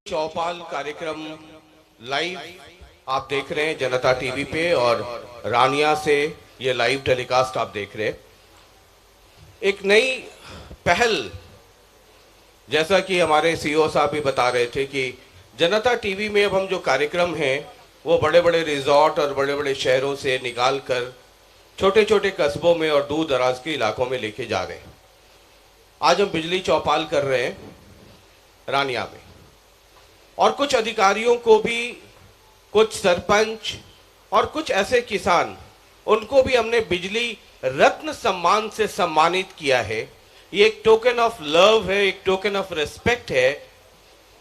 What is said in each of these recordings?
चौपाल कार्यक्रम लाइव आप देख रहे हैं जनता टीवी पे और रानिया से ये लाइव टेलीकास्ट आप देख रहे हैं। एक नई पहल, जैसा कि हमारे सीईओ साहब भी बता रहे थे कि जनता टीवी में अब हम जो कार्यक्रम हैं वो बड़े बड़े रिजॉर्ट और बड़े बड़े शहरों से निकाल कर छोटे छोटे कस्बों में और दूर दराज के इलाकों में लेके जा रहे हैं। आज हम बिजली चौपाल कर रहे हैं रानिया में, और कुछ अधिकारियों को भी, कुछ सरपंच और कुछ ऐसे किसान, उनको भी हमने बिजली रत्न सम्मान से सम्मानित किया है। ये एक टोकन ऑफ लव है, एक टोकन ऑफ रिस्पेक्ट है।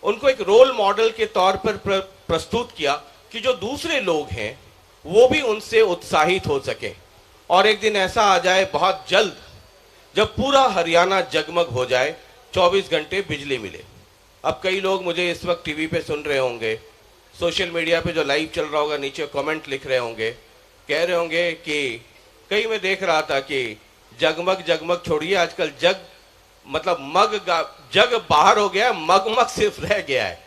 उनको एक रोल मॉडल के तौर पर प्रस्तुत किया कि जो दूसरे लोग हैं वो भी उनसे उत्साहित हो सके और एक दिन ऐसा आ जाए बहुत जल्द जब पूरा हरियाणा जगमग हो जाए, 24 घंटे बिजली मिले। अब कई लोग मुझे इस वक्त टीवी पे सुन रहे होंगे, सोशल मीडिया पे जो लाइव चल रहा होगा नीचे कमेंट लिख रहे होंगे, कह रहे होंगे कि कई मैं देख रहा था कि जगमग जगमग छोड़िए, आजकल जग बाहर हो गया, मगमग सिर्फ रह गया है।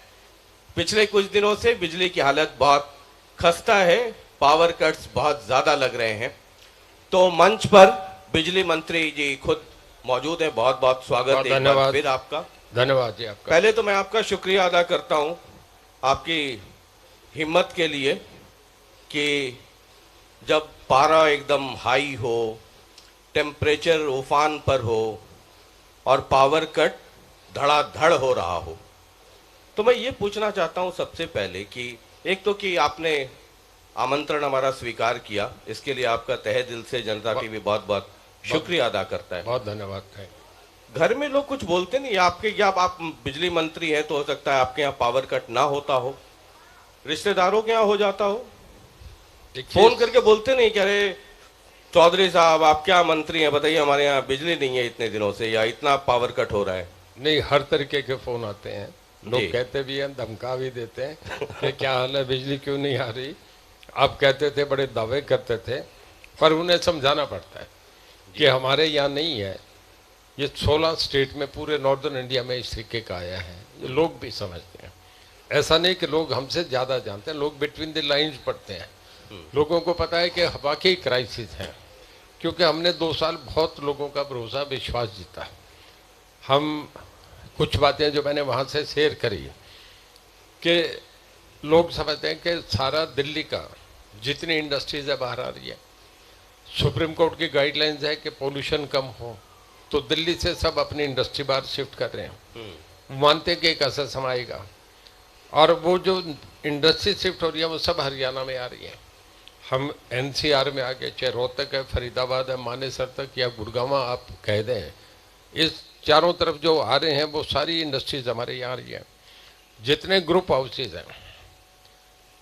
पिछले कुछ दिनों से बिजली की हालत बहुत खस्ता है, पावर कट्स बहुत ज्यादा लग रहे हैं। तो मंच पर बिजली मंत्री जी खुद मौजूद है। बहुत बहुत स्वागत है एक बार फिर आपका। धन्यवाद जी आपका। पहले तो मैं आपका शुक्रिया अदा करता हूं आपकी हिम्मत के लिए कि जब पारा एकदम हाई हो, टेम्परेचर उफान पर हो और पावर कट धड़ाधड़ हो रहा हो, तो मैं ये पूछना चाहता हूं सबसे पहले कि एक तो कि आपने आमंत्रण हमारा स्वीकार किया, इसके लिए आपका तहे दिल से जनता टीवी बहुत बहुत शुक्रिया अदा करता है। बहुत धन्यवाद है। घर में लोग कुछ बोलते नहीं आपके, या आप बिजली मंत्री हैं तो हो सकता है आपके यहाँ पावर कट ना होता हो, रिश्तेदारों के यहाँ हो जाता हो, फोन करके बोलते नहीं कि अरे चौधरी साहब आप क्या मंत्री हैं, बताइए हमारे यहाँ बिजली नहीं है इतने दिनों से, या इतना पावर कट हो रहा है? नहीं, हर तरीके के फोन आते हैं, लोग कहते भी हैं, धमका भी देते हैं कि क्या हाल है, बिजली क्यों नहीं आ रही। आप कहते थे, बड़े दावे करते थे, पर उन्हें समझाना पड़ता है कि हमारे यहाँ नहीं है, ये 16 स्टेट में पूरे नॉर्दर्न इंडिया में इस तरीके का आया है। ये लोग भी समझते हैं, ऐसा नहीं कि लोग हमसे ज़्यादा जानते हैं, लोग बिटवीन द लाइंस पढ़ते हैं। लोगों को पता है कि वाकई क्राइसिस है, क्योंकि हमने 2 साल बहुत लोगों का भरोसा विश्वास जीता। हम कुछ बातें जो मैंने वहाँ से शेयर करी कि लोग समझते हैं कि सारा दिल्ली का जितनी इंडस्ट्रीज है बाहर आ रही है, सुप्रीम कोर्ट की गाइडलाइंस है कि पोल्यूशन कम हो, तो दिल्ली से सब अपनी इंडस्ट्री बाहर शिफ्ट कर रहे हैं। मानते कि एक असर समाएगा, और वो जो इंडस्ट्री शिफ्ट हो रही है वो सब हरियाणा में आ रही है। हम एनसीआर में आ गए, चाहे रोहतक है, फरीदाबाद है, मानेसर तक या गुड़गांव आप कह दें, इस चारों तरफ जो आ रहे हैं वो सारी इंडस्ट्रीज हमारे यहाँ आ रही है। जितने ग्रुप हाउसेज हैं,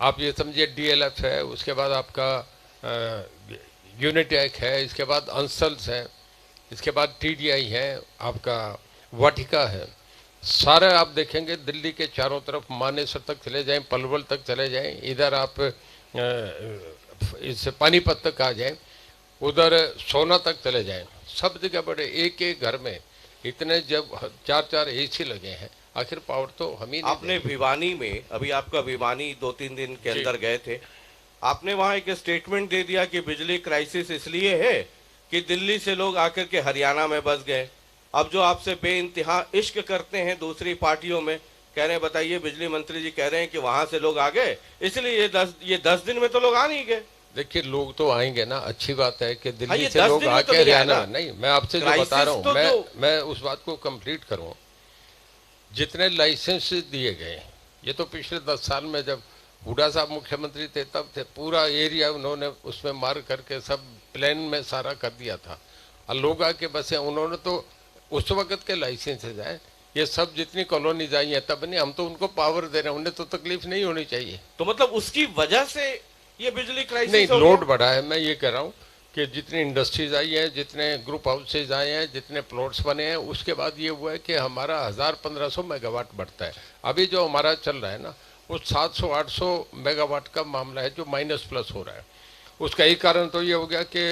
आप ये समझिए डीएलएफ है, उसके बाद आपका यूनिटेक है, इसके बाद अंसल्स है, इसके बाद टीडीआई है, आपका वाटिका है। सारे आप देखेंगे दिल्ली के चारों तरफ, मानेसर तक चले जाएं, पलवल तक चले जाएं, इधर आप इस पानीपत तक आ जाएं, उधर सोना तक चले जाएं, सब जगह बड़े एक एक घर में इतने जब 4-4 एसी लगे हैं, आखिर पावर तो हम ही नहीं। आपने भिवानी में, अभी आपका भिवानी 2-3 दिन के अंदर गए थे, आपने वहां एक स्टेटमेंट दे दिया कि बिजली क्राइसिस इसलिए है कि दिल्ली से लोग आकर के हरियाणा में बस गए। अब जो आपसे बेइंतहा इश्क करते हैं दूसरी पार्टियों में, कह रहे हैं बताइए बिजली मंत्री जी कह रहे हैं कि वहां से लोग आ गए, इसलिए ये 10 दिन में तो लोग आ नहीं गए। देखिए, लोग तो आएंगे ना, अच्छी बात है कि दिल्ली से लोग आके हरियाणा। नहीं, मैं आपसे जो बता रहा हूँ, मैं उस बात को कंप्लीट करूँ। जितने लाइसेंस दिए गए, ये तो पिछले 10 साल में जब हुड्डा साहब मुख्यमंत्री थे तब थे, पूरा एरिया उन्होंने उसमें मार करके सब प्लान में सारा कर दिया था, और लोग आके बसे। उन्होंने तो उस वक्त के लाइसेंसेज हैं, ये सब जितनी कॉलोनीज आई हैं तब नहीं, हम तो उनको पावर दे रहे हैं, उन्हें तो तकलीफ नहीं होनी चाहिए। तो मतलब उसकी वजह से ये बिजली क्राइसिस नहीं, लोड बढ़ा है। मैं ये कह रहा हूँ कि जितनी इंडस्ट्रीज आई हैं, जितने ग्रुप हाउसेज आए हैं, जितने प्लॉट्स बने हैं, उसके बाद ये हुआ है कि हमारा 1000-1500 मेगावाट बढ़ता है। अभी जो हमारा चल रहा है ना, वो 700-800 मेगावाट का मामला है जो माइनस प्लस हो रहा है। उसका एक कारण तो ये हो गया कि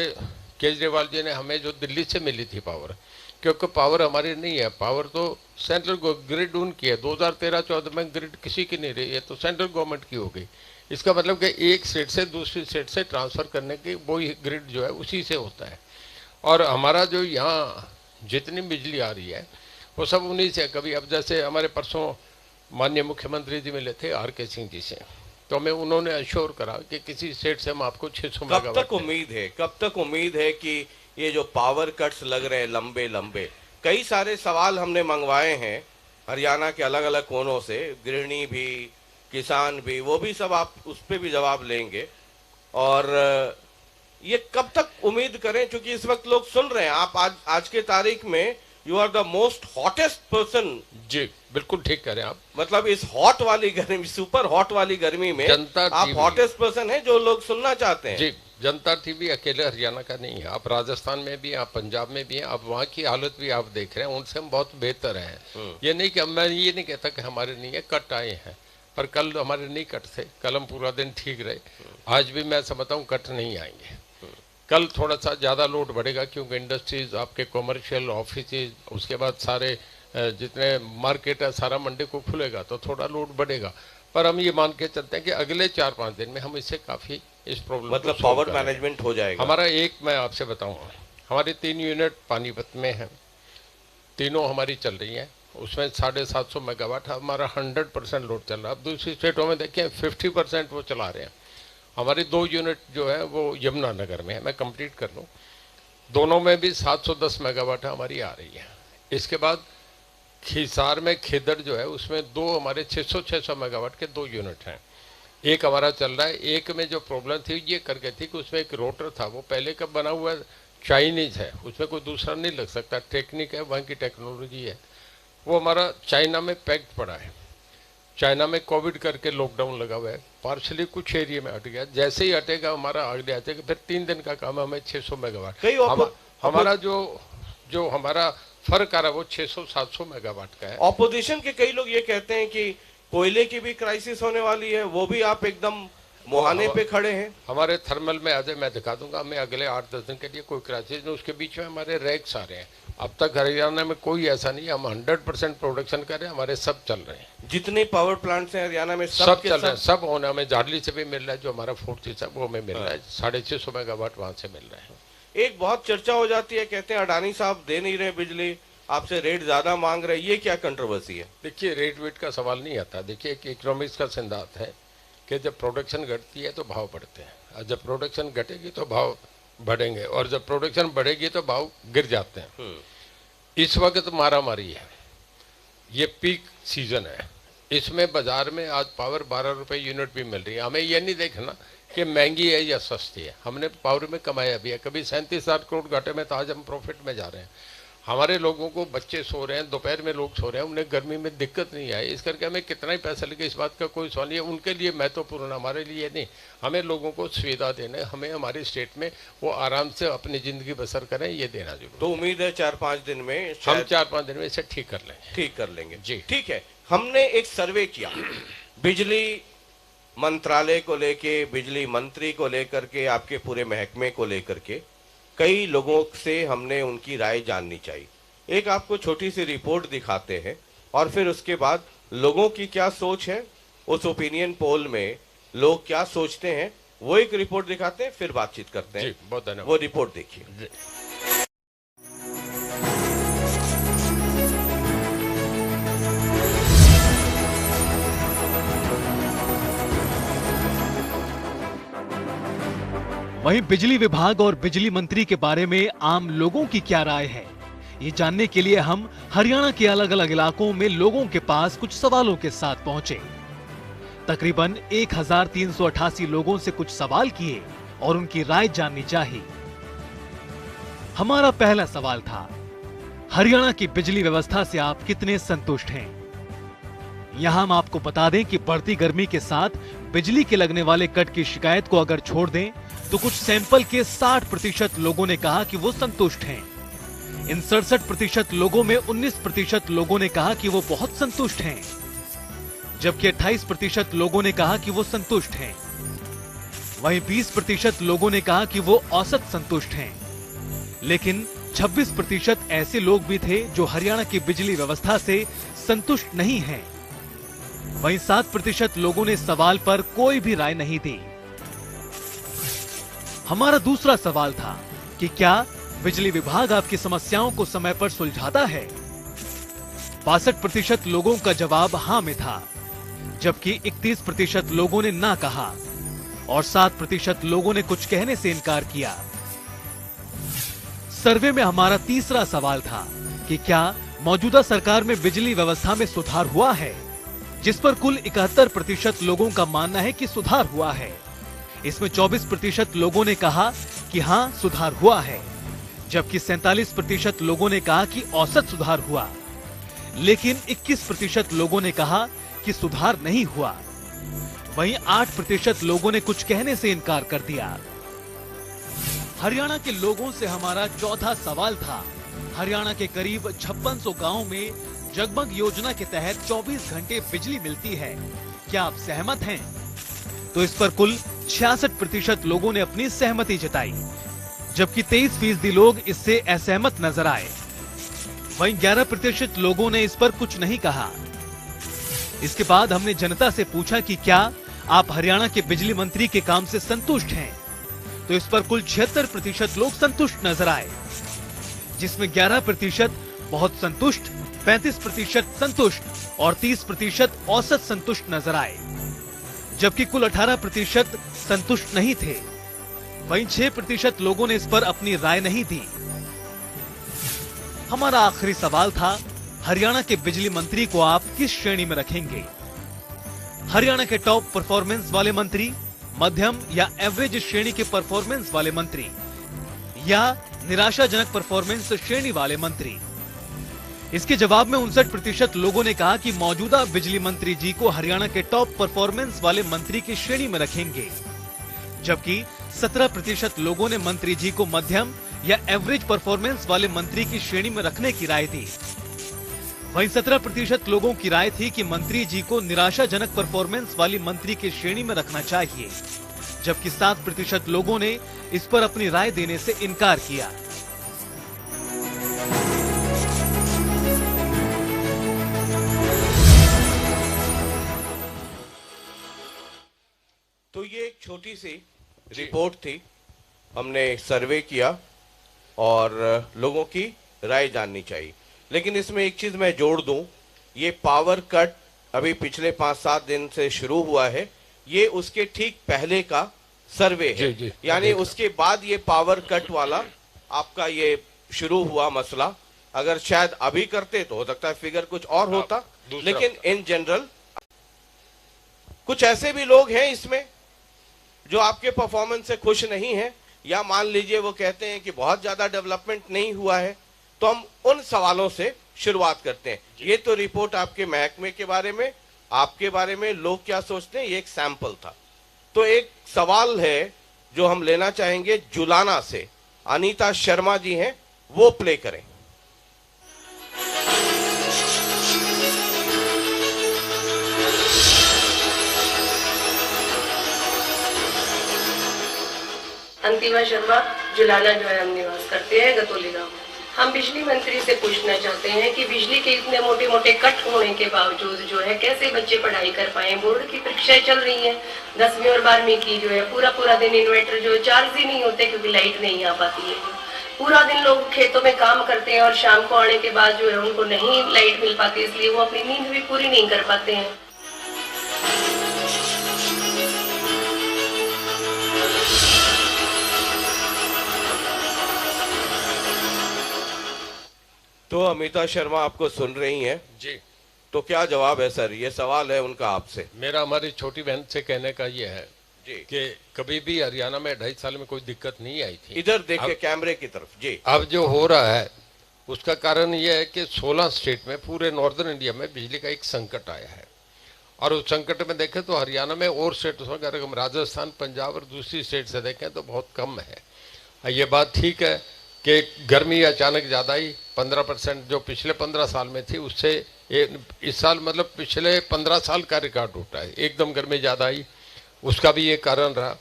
केजरीवाल जी ने हमें जो दिल्ली से मिली थी पावर, क्योंकि पावर हमारी नहीं है, पावर तो सेंट्रल ग्रिड उनकी है। 2013-14 में ग्रिड किसी की नहीं रही है, तो सेंट्रल गवर्नमेंट की हो गई। इसका मतलब कि एक स्टेट से दूसरी स्टेट से ट्रांसफ़र करने की वही ग्रिड जो है उसी से होता है। और हमारा जो यहाँ जितनी बिजली आ रही है वो सब उन्हीं से। कभी अब जैसे हमारे परसों माननीय मुख्यमंत्री जी मिले थे RK सिंह जी से, तो हमें उन्होंने अश्योर करा कि किसी स्टेट से हम आपको 600 मेगावाट। कब तक उम्मीद है कि ये जो पावर कट्स लग रहे हैं लंबे लंबे, कई सारे सवाल हमने मंगवाए हैं हरियाणा के अलग अलग कोनों से, गृहिणी भी, किसान भी, वो भी सब आप उस पर भी जवाब लेंगे। और ये कब तक उम्मीद करें, क्योंकि इस वक्त लोग सुन रहे हैं, आप आज के तारीख में you are the most hottest person. जी बिल्कुल ठीक कह रहे हैं आप। मतलब इस हॉट वाली गर्मी, सुपर हॉट वाली गर्मी में आप हॉटेस्ट पर्सन हैं जो लोग सुनना चाहते हैं। जी, जनता टीवी अकेले हरियाणा का नहीं है, आप राजस्थान में भी, आप पंजाब में भी हैं, आप वहाँ की हालत भी आप देख रहे हैं, उनसे हम बहुत बेहतर हैं। ये नहीं कि मैं ये नहीं कहता कि हमारे नहीं है, कट आए हैं, पर कल हमारे नहीं कट थे, कल हम पूरा दिन ठीक रहे। आज भी मैं समझता हूँ कट नहीं आएंगे। कल थोड़ा सा ज़्यादा लोड बढ़ेगा क्योंकि इंडस्ट्रीज, आपके कॉमर्शियल ऑफिसेज, उसके बाद सारे जितने मार्केट है सारा मंडे को खुलेगा तो थोड़ा लोड बढ़ेगा। पर हम ये मान के चलते हैं कि अगले 4-5 दिन में हम इससे काफ़ी इस प्रॉब्लम मतलब पावर मैनेजमेंट हो जाएगा हमारा। एक मैं आपसे बताऊँ, हमारी 3 यूनिट पानीपत में हैं, तीनों हमारी चल रही हैं, उसमें 750 मेगावाट हमारा 100% लोड चल रहा है। अब दूसरी स्टेटों में देखें 50% वो चला रहे हैं। हमारी 2 यूनिट जो है वो यमुनानगर में है, मैं कंप्लीट कर लूँ, दोनों में भी 710 मेगावाट हमारी आ रही है। इसके बाद खिसार में खिदड़ जो है उसमें 2 हमारे 600 मेगावाट के 2 यूनिट हैं, एक हमारा चल रहा है। एक में जो प्रॉब्लम थी ये करके थी कि उसमें एक रोटर था, वो पहले का बना हुआ चाइनीज है, उसमें कोई दूसरा नहीं लग सकता, टेक्निक है, वहाँ की टेक्नोलॉजी है, वो हमारा चाइना में पैक्ड पड़ा है। चाइना में कोविड करके लॉकडाउन लगा हुआ है, पार्शली कुछ एरिया में हट गया, जैसे ही हटेगा हमारा आगे आ जाएगा, फिर 3 दिन का काम है, हमें 600 मेगावाट। हमारा जो हमारा फर्क आ रहा है वो 600-700 मेगावाट का है। ऑपोजिशन के कई लोग ये कहते हैं कि कोयले की भी क्राइसिस होने वाली है, वो भी आप एकदम मुहाने पे खड़े हैं। हमारे थर्मल में आज मैं दिखा दूंगा, हमें अगले 8-10 दिन के लिए कोई क्राइसिस नहीं, उसके बीच में हमारे रैक्स आ रहे हैं। अब तक हरियाणा में कोई ऐसा नहीं है, हम 100% प्रोडक्शन कर रहे हैं, हमारे सब चल रहे हैं। जितने पावर प्लांट्स हैं हरियाणा में सब चल रहे हैं, सब होने। हमें जाडली से भी मिल रहा है, जो हमारा फोर्थ है वो हमें मिल रहा है, 650 मेगावाट वहाँ से मिल रहा है। एक बहुत चर्चा हो जाती है, कहते हैं अडानी साहब दे नहीं रहे बिजली, आपसे रेट ज्यादा मांग रहे, ये क्या कंट्रोवर्सी है? देखिए, रेट वेट का सवाल नहीं आता। देखिए, एक इकोनॉमिक्स का सिद्धांत है कि जब प्रोडक्शन घटती है तो भाव बढ़ते हैं, और जब प्रोडक्शन घटेगी तो भाव बढ़ेंगे, और जब प्रोडक्शन बढ़ेगी तो भाव गिर जाते हैं। इस वक्त मारामारी है, ये पीक सीजन है, इसमें बाजार में आज पावर 12 रुपये यूनिट भी मिल रही है। हमें ये नहीं देखना कि महंगी है या सस्ती है, हमने पावर में कमाया भी है। कभी 37,000 करोड़ घाटे में, तो आज हम प्रॉफिट में जा रहे हैं। हमारे लोगों को, बच्चे सो रहे हैं, दोपहर में लोग सो रहे हैं, उन्हें गर्मी में दिक्कत नहीं आई, इस करके हमें कितना ही पैसा लगे इस बात का कोई सवाल नहीं है। उनके लिए महत्वपूर्ण, हमारे लिए नहीं। हमें लोगों को सुविधा देना, हमें हमारी स्टेट में वो आराम से अपनी ज़िंदगी बसर करें, ये देना जरूर। तो उम्मीद है 4-5 दिन में, हम 4-5 दिन में इसे ठीक कर लेंगे। जी ठीक है। हमने एक सर्वे किया बिजली मंत्रालय को लेके, बिजली मंत्री को लेकर के, आपके पूरे महकमे को लेकर के, कई लोगों से हमने उनकी राय जाननी चाहिए। एक आपको छोटी सी रिपोर्ट दिखाते हैं और फिर उसके बाद लोगों की क्या सोच है, उस ओपिनियन पोल में लोग क्या सोचते हैं, वो एक रिपोर्ट दिखाते हैं, फिर बातचीत करते हैं। बहुत धन्यवाद। वो रिपोर्ट देखिए। वहीं बिजली विभाग और बिजली मंत्री के बारे में आम लोगों की क्या राय है, ये जानने के लिए हम हरियाणा के अलग अलग इलाकों में लोगों के पास कुछ सवालों के साथ पहुंचे। तकरीबन 1388 लोगों से कुछ सवाल किए और उनकी राय जाननी चाहिए। हमारा पहला सवाल था, हरियाणा की बिजली व्यवस्था से आप कितने संतुष्ट हैं? यहां हम आपको बता दें कि बढ़ती गर्मी के साथ बिजली के लगने वाले कट की शिकायत को अगर छोड़ दें तो कुछ सैंपल के 60% लोगों ने कहा कि वो संतुष्ट हैं। इन 67% लोगों में 19% लोगों ने कहा कि वो बहुत संतुष्ट हैं, जबकि 28% लोगों ने कहा कि वो संतुष्ट हैं। वहीं 20% लोगों ने कहा कि वो औसत संतुष्ट हैं, लेकिन 26% ऐसे लोग भी थे जो हरियाणा की बिजली व्यवस्था से संतुष्ट नहीं हैं। वहीं 7% लोगों ने सवाल पर कोई भी राय नहीं दी। हमारा दूसरा सवाल था कि क्या बिजली विभाग आपकी समस्याओं को समय पर सुलझाता है? 62% लोगों का जवाब हाँ में था, जबकि 31% लोगों ने ना कहा और 7% लोगों ने कुछ कहने से इनकार किया। सर्वे में हमारा तीसरा सवाल था कि क्या मौजूदा सरकार में बिजली व्यवस्था में सुधार हुआ है, जिस पर कुल 71% लोगों का मानना है कि सुधार हुआ है। इसमें 24% लोगों ने कहा कि हाँ सुधार हुआ है, जबकि 47% लोगों ने कहा कि औसत सुधार हुआ, लेकिन 21% लोगों ने कहा कि सुधार नहीं हुआ। वहीं 8% लोगों ने कुछ कहने से इनकार कर दिया। हरियाणा के लोगों से हमारा चौथा सवाल था, हरियाणा के करीब 5600 गांवों में जगमग योजना के तहत 24 घंटे बिजली मिलती है, क्या आप सहमत हैं? तो इस पर कुल 66% लोगों ने अपनी सहमति जताई, जबकि 23% लोग इससे असहमत नजर आए। वहीं 11% लोगों ने इस पर कुछ नहीं कहा। इसके बाद हमने जनता से पूछा कि क्या आप हरियाणा के बिजली मंत्री के काम से संतुष्ट हैं? तो इस पर कुल 76% लोग संतुष्ट नजर आए, जिसमें 11% बहुत संतुष्ट, 35% संतुष्ट और 30% औसत संतुष्ट नजर आए, जबकि कुल 18% संतुष्ट नहीं थे। वहीं 6% लोगों ने इस पर अपनी राय नहीं दी। हमारा आखिरी सवाल था, हरियाणा के बिजली मंत्री को आप किस श्रेणी में रखेंगे? हरियाणा के टॉप परफॉर्मेंस वाले मंत्री, मध्यम या एवरेज श्रेणी के परफॉर्मेंस वाले मंत्री, या निराशाजनक परफॉर्मेंस श्रेणी वाले मंत्री? इसके जवाब में 59% लोगों ने कहा कि मौजूदा बिजली मंत्री जी को हरियाणा के टॉप परफॉर्मेंस वाले मंत्री की श्रेणी में रखेंगे, जबकि 17% लोगों ने मंत्री जी को मध्यम या एवरेज परफॉर्मेंस वाले मंत्री की श्रेणी में रखने की राय दी। वहीं 17% लोगों की राय थी कि मंत्री जी को निराशाजनक परफॉर्मेंस वाली मंत्री की श्रेणी में रखना चाहिए, जबकि 7% लोगों ने इस पर अपनी राय देने से इनकार किया। तो ये एक छोटी सी रिपोर्ट थी, हमने सर्वे किया और लोगों की राय जाननी चाहिए। लेकिन इसमें एक चीज मैं जोड़ दूं, ये पावर कट अभी पिछले 5-7 दिन से शुरू हुआ है, ये उसके ठीक पहले का सर्वे है। यानी उसके बाद ये पावर कट वाला आपका ये शुरू हुआ मसला। अगर शायद अभी करते तो हो सकता है फिगर कुछ और होता, लेकिन इन जनरल कुछ ऐसे भी लोग हैं इसमें जो आपके परफॉर्मेंस से खुश नहीं है, या मान लीजिए वो कहते हैं कि बहुत ज्यादा डेवलपमेंट नहीं हुआ है। तो हम उन सवालों से शुरुआत करते हैं। ये तो रिपोर्ट आपके महकमे के बारे में, आपके बारे में लोग क्या सोचते हैं, ये एक सैंपल था। तो एक सवाल है जो हम लेना चाहेंगे जुलाना से, अनीता शर्मा जी हैं, वो प्ले करें। अंतिमा शर्मा, जुलाना जो है हम निवास करते हैं, गतौली गांव। हम बिजली मंत्री से पूछना चाहते हैं कि बिजली के इतने मोटे मोटे कट होने के बावजूद जो है कैसे बच्चे पढ़ाई कर पाए। बोर्ड की परीक्षाएं चल रही हैं, 10वीं और 12वीं की जो है पूरा दिन इन्वर्टर जो है चार्ज ही नहीं होते क्योंकि लाइट नहीं आ पाती है। पूरा दिन लोग खेतों में काम करते हैं और शाम को आने के बाद जो है उनको नहीं लाइट मिल पाती, इसलिए वो अपनी नींद भी पूरी नहीं कर पाते हैं। तो अमिता शर्मा आपको सुन रही हैं जी, तो क्या जवाब है सर? ये सवाल है उनका आपसे। मेरा हमारी छोटी बहन से कहने का ये है जी कि कभी भी हरियाणा में 2.5 साल में कोई दिक्कत नहीं आई थी। इधर देखिए कैमरे की तरफ। जी, अब जो हो रहा है उसका कारण ये है कि 16 स्टेट में, पूरे नॉर्दर्न इंडिया में बिजली का एक संकट आया है। और उस संकट में देखें तो हरियाणा में और स्टेट, अगर हम राजस्थान, पंजाब और दूसरी स्टेट से देखें तो बहुत कम है। ये बात ठीक है कि गर्मी अचानक ज़्यादा आई, 15% जो पिछले 15 साल में थी उससे इस साल मतलब पिछले 15 साल का रिकॉर्ड टूटा है। एकदम गर्मी ज़्यादा आई, उसका भी ये कारण रहा।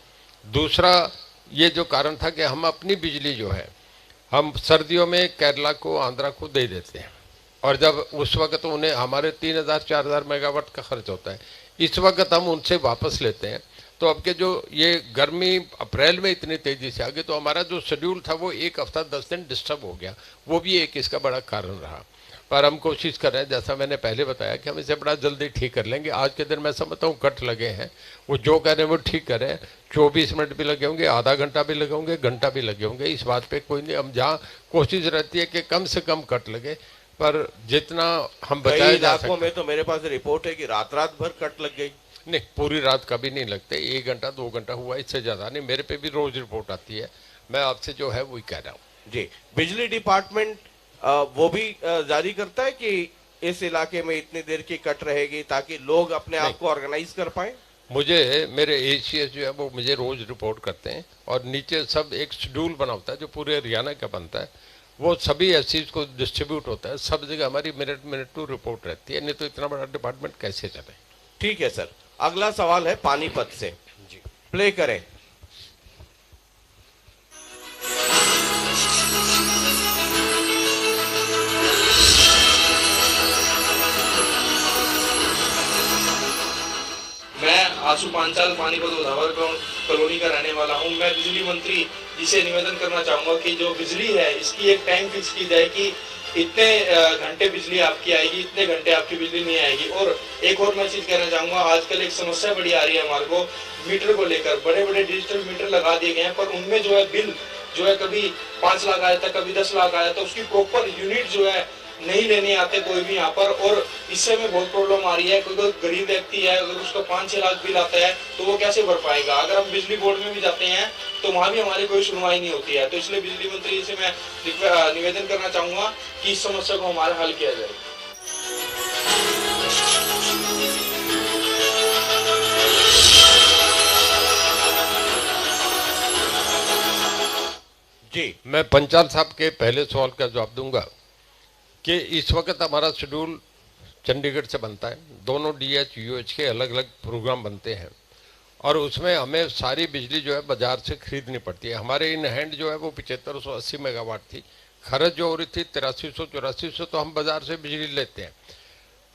दूसरा ये जो कारण था कि हम अपनी बिजली जो है हम सर्दियों में केरला को, आंध्रा को दे देते हैं, और जब उस वक्त उन्हें हमारे 3000-4000 मेगावाट का खर्च होता है, इस वक्त हम उनसे वापस लेते हैं। तो अब के जो ये गर्मी अप्रैल में इतनी तेजी से आ गई, तो हमारा जो शेड्यूल था वो 1 हफ्ता 10 दिन डिस्टर्ब हो गया। वो भी एक इसका बड़ा कारण रहा। पर हम कोशिश कर रहे हैं, जैसा मैंने पहले बताया, कि हम इसे बड़ा जल्दी ठीक कर लेंगे। आज के दिन मैं समझता हूँ कट लगे हैं, वो जो कह रहे हैं वो ठीक कर रहे हैं। 24 मिनट भी लगे होंगे, आधा घंटा भी लगे होंगे, घंटा भी लगे होंगे, इस बात पे कोई नहीं। हम जहाँ कोशिश रहती है कि कम से कम कट लगे, पर जितना हम कई बचाए जा इलाकों सकते। में तो मेरे पास रिपोर्ट है कि रात रात भर कट लग गई। नहीं, पूरी रात कभी नहीं लगते, 1 घंटा 2 घंटा हुआ, इससे ज़्यादा नहीं। मेरे पे भी रोज रिपोर्ट आती है, मैं आपसे जो है वही कह रहा हूँ। जी, बिजली डिपार्टमेंट वो भी जारी करता है कि इस इलाके में इतनी देर की कट रहेगी, ताकि लोग अपने आप को ऑर्गेनाइज कर पाए। मुझे मेरे एसीएस जो है वो मुझे रोज रिपोर्ट करते हैं, और नीचे सब एक शेड्यूल बना होता है जो पूरे हरियाणा का बनता है, वो सभी एससीज को डिस्ट्रीब्यूट होता है। सब जगह हमारी मिनट टू रिपोर्ट रहती है, नहीं तो इतना बड़ा डिपार्टमेंट कैसे चले। ठीक है सर, अगला सवाल है पानीपत से। जी, प्ले करें। मैं आशु पांचाल पानीपत उधावर कॉलोनी का रहने वाला हूं। मैं बिजली मंत्री जी से निवेदन करना चाहूंगा कि जो बिजली है इसकी एक टाइम फिक्स की जाए कि इतने घंटे बिजली आपकी आएगी, इतने घंटे आपकी बिजली नहीं आएगी। और एक और मैं चीज कहना चाहूंगा, आजकल एक समस्या बड़ी आ रही है हमारे को मीटर को लेकर। बड़े बड़े डिजिटल मीटर लगा दिए गए हैं, पर उनमें जो है बिल जो है कभी 5 लाख आया था, कभी 10 लाख आया था, उसकी प्रॉपर यूनिट जो है नहीं लेने आते कोई भी यहाँ पर। और इससे में बहुत प्रॉब्लम आ रही है। कोई गरीब व्यक्ति है, अगर उसका 5-6 लाख बिल आता है तो वो कैसे भर पाएगा। अगर हम बिजली बोर्ड में भी जाते हैं तो वहां भी हमारी कोई सुनवाई नहीं होती है। तो इसलिए बिजली मंत्री से मैं निवेदन करना चाहूंगा कि इस समस्या को हमारा हल किया जाए। जी, मैं पंचाल साहब के पहले सवाल का जवाब दूंगा कि इस वक्त हमारा शेड्यूल चंडीगढ़ से बनता है। दोनों डीएच यूएच के अलग अलग प्रोग्राम बनते हैं, और उसमें हमें सारी बिजली जो है बाजार से खरीदनी पड़ती है। हमारे इन हैंड जो है वो 7580 मेगावाट थी, खर्च जो हो रही थी 8300-8400, तो हम बाजार से बिजली लेते हैं।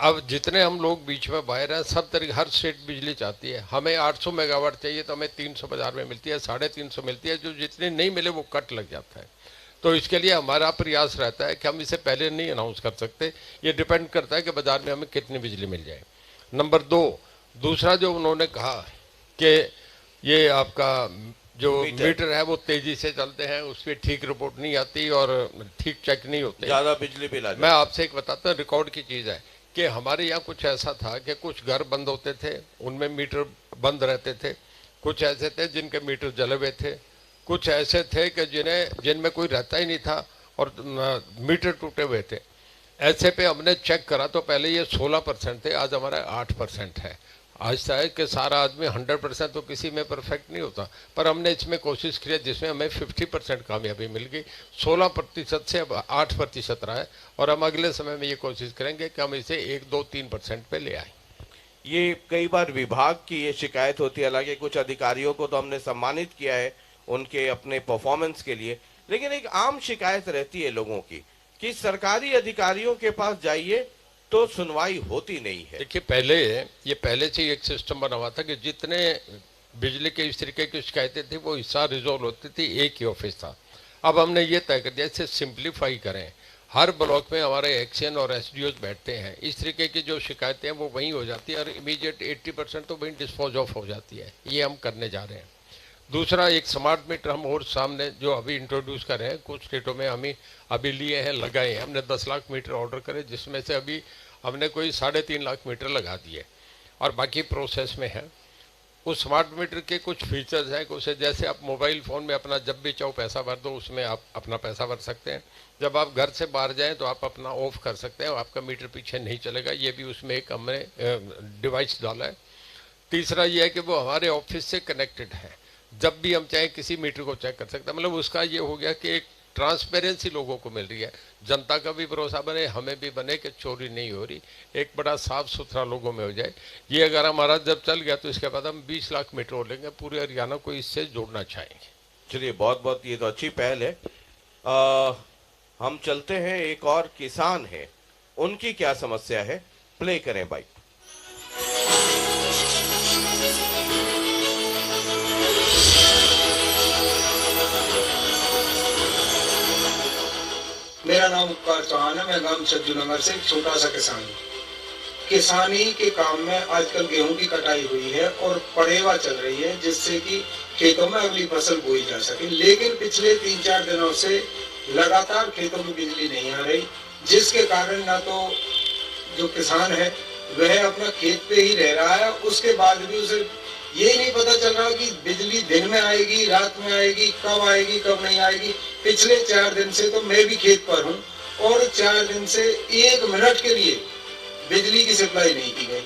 अब जितने हम लोग बीच में बाहर हैं, सब तरीके, हर स्टेट बिजली चाहती है। हमें 800 मेगावाट चाहिए तो हमें 300 बाजार में मिलती है, 350 मिलती है। जो जितनी नहीं मिले वो कट लग जाता है। तो इसके लिए हमारा प्रयास रहता है कि हम इसे पहले नहीं अनाउंस कर सकते। ये डिपेंड करता है कि बाजार में हमें कितनी बिजली मिल जाए। नंबर 2, दूसरा जो उन्होंने कहा कि ये आपका जो मीटर है वो तेजी से चलते हैं, उस पर ठीक रिपोर्ट नहीं आती और ठीक चेक नहीं होते, ज्यादा बिजली बिल आ जाता है। मैं आपसे एक बताता हूँ, रिकॉर्ड की चीज़ है कि हमारे यहाँ कुछ ऐसा था कि कुछ घर बंद होते थे, उनमें मीटर बंद रहते थे। कुछ ऐसे थे जिनके मीटर जले हुए थे, कुछ ऐसे थे कि जिनमें कोई रहता ही नहीं था और मीटर टूटे हुए थे। ऐसे पे हमने चेक करा तो पहले ये 16% थे, आज हमारा 8% है। आज है कि सारा आदमी 100% तो किसी में परफेक्ट नहीं होता, पर हमने इसमें कोशिश की जिसमें हमें 50% कामयाबी मिल गई। 16% से अब 8% रहा है, और हम अगले समय में ये कोशिश करेंगे कि हम इसे 1-2-3% पे ले आए। ये कई बार विभाग की ये शिकायत होती है, हालांकि कुछ अधिकारियों को तो हमने सम्मानित किया है उनके अपने परफॉर्मेंस के लिए, लेकिन एक आम शिकायत रहती है लोगों की कि सरकारी अधिकारियों के पास जाइए तो सुनवाई होती नहीं है। देखिए, पहले से एक सिस्टम बना हुआ था कि जितने बिजली के इस तरीके की शिकायतें थी वो हिस्सा रिजोल्व होती थी, एक ही ऑफिस था। अब हमने ये तय कर दिया इसे सिंप्लीफाई करें। हर ब्लॉक में हमारे एक्शन और एसडीओ बैठते हैं, इस तरीके की जो शिकायतें हैं वो वहीं हो जाती है और इमीडिएट 80% तो वहीं डिस्पोज ऑफ हो जाती है। ये हम करने जा रहे हैं। दूसरा, एक स्मार्ट मीटर हम और सामने जो अभी इंट्रोड्यूस कर रहे हैं, कुछ स्टेटों में हम अभी लिए हैं, लगाए हैं। हमने 10 लाख मीटर ऑर्डर करे, जिसमें से अभी हमने कोई 3.5 लाख मीटर लगा दिए और बाकी प्रोसेस में है। उस स्मार्ट मीटर के कुछ फीचर्स हैं, कुछ जैसे आप मोबाइल फ़ोन में अपना जब भी चाहो पैसा भर दो, उसमें आप अपना पैसा भर सकते हैं। जब आप घर से बाहर जाएं तो आप अपना ऑफ कर सकते हैं, आपका मीटर पीछे नहीं चलेगा। ये भी उसमें एक हमने डिवाइस डाला है। तीसरा ये है कि वो हमारे ऑफिस से कनेक्टेड है, जब भी हम चाहें किसी मीटर को चेक कर सकते हैं। मतलब उसका ये हो गया कि एक ट्रांसपेरेंसी लोगों को मिल रही है, जनता का भी भरोसा बने, हमें भी बने कि चोरी नहीं हो रही, एक बड़ा साफ सुथरा लोगों में हो जाए। ये अगर हमारा जब चल गया तो इसके बाद हम 20 लाख मीटर हो लेंगे, पूरे हरियाणा को इससे जोड़ना चाहेंगे। चलिए, बहुत बहुत ये तो अच्छी पहल है। हम चलते हैं, एक और किसान है, उनकी क्या समस्या है, प्ले करें बाइक। मेरा नाम उपकार चौहान है। मैं गांव सज्जू नगर से एक छोटा सा किसान हूँ। किसानी के काम में आजकल गेहूं की कटाई हुई है और पड़ेवा चल रही है, जिससे कि खेतों में अगली फसल बोई जा सके। लेकिन पिछले 3-4 दिनों से लगातार खेतों में बिजली नहीं आ रही, जिसके कारण ना तो जो किसान है वह अपना खेत पे ही रह रहा है, उसके बाद भी उसे ये नहीं पता चल रहा कि बिजली दिन में आएगी, रात में आएगी, कब नहीं आएगी। पिछले 4 दिन से तो मैं भी खेत पर हूँ और 4 दिन से 1 मिनट के लिए बिजली की सप्लाई नहीं की गई।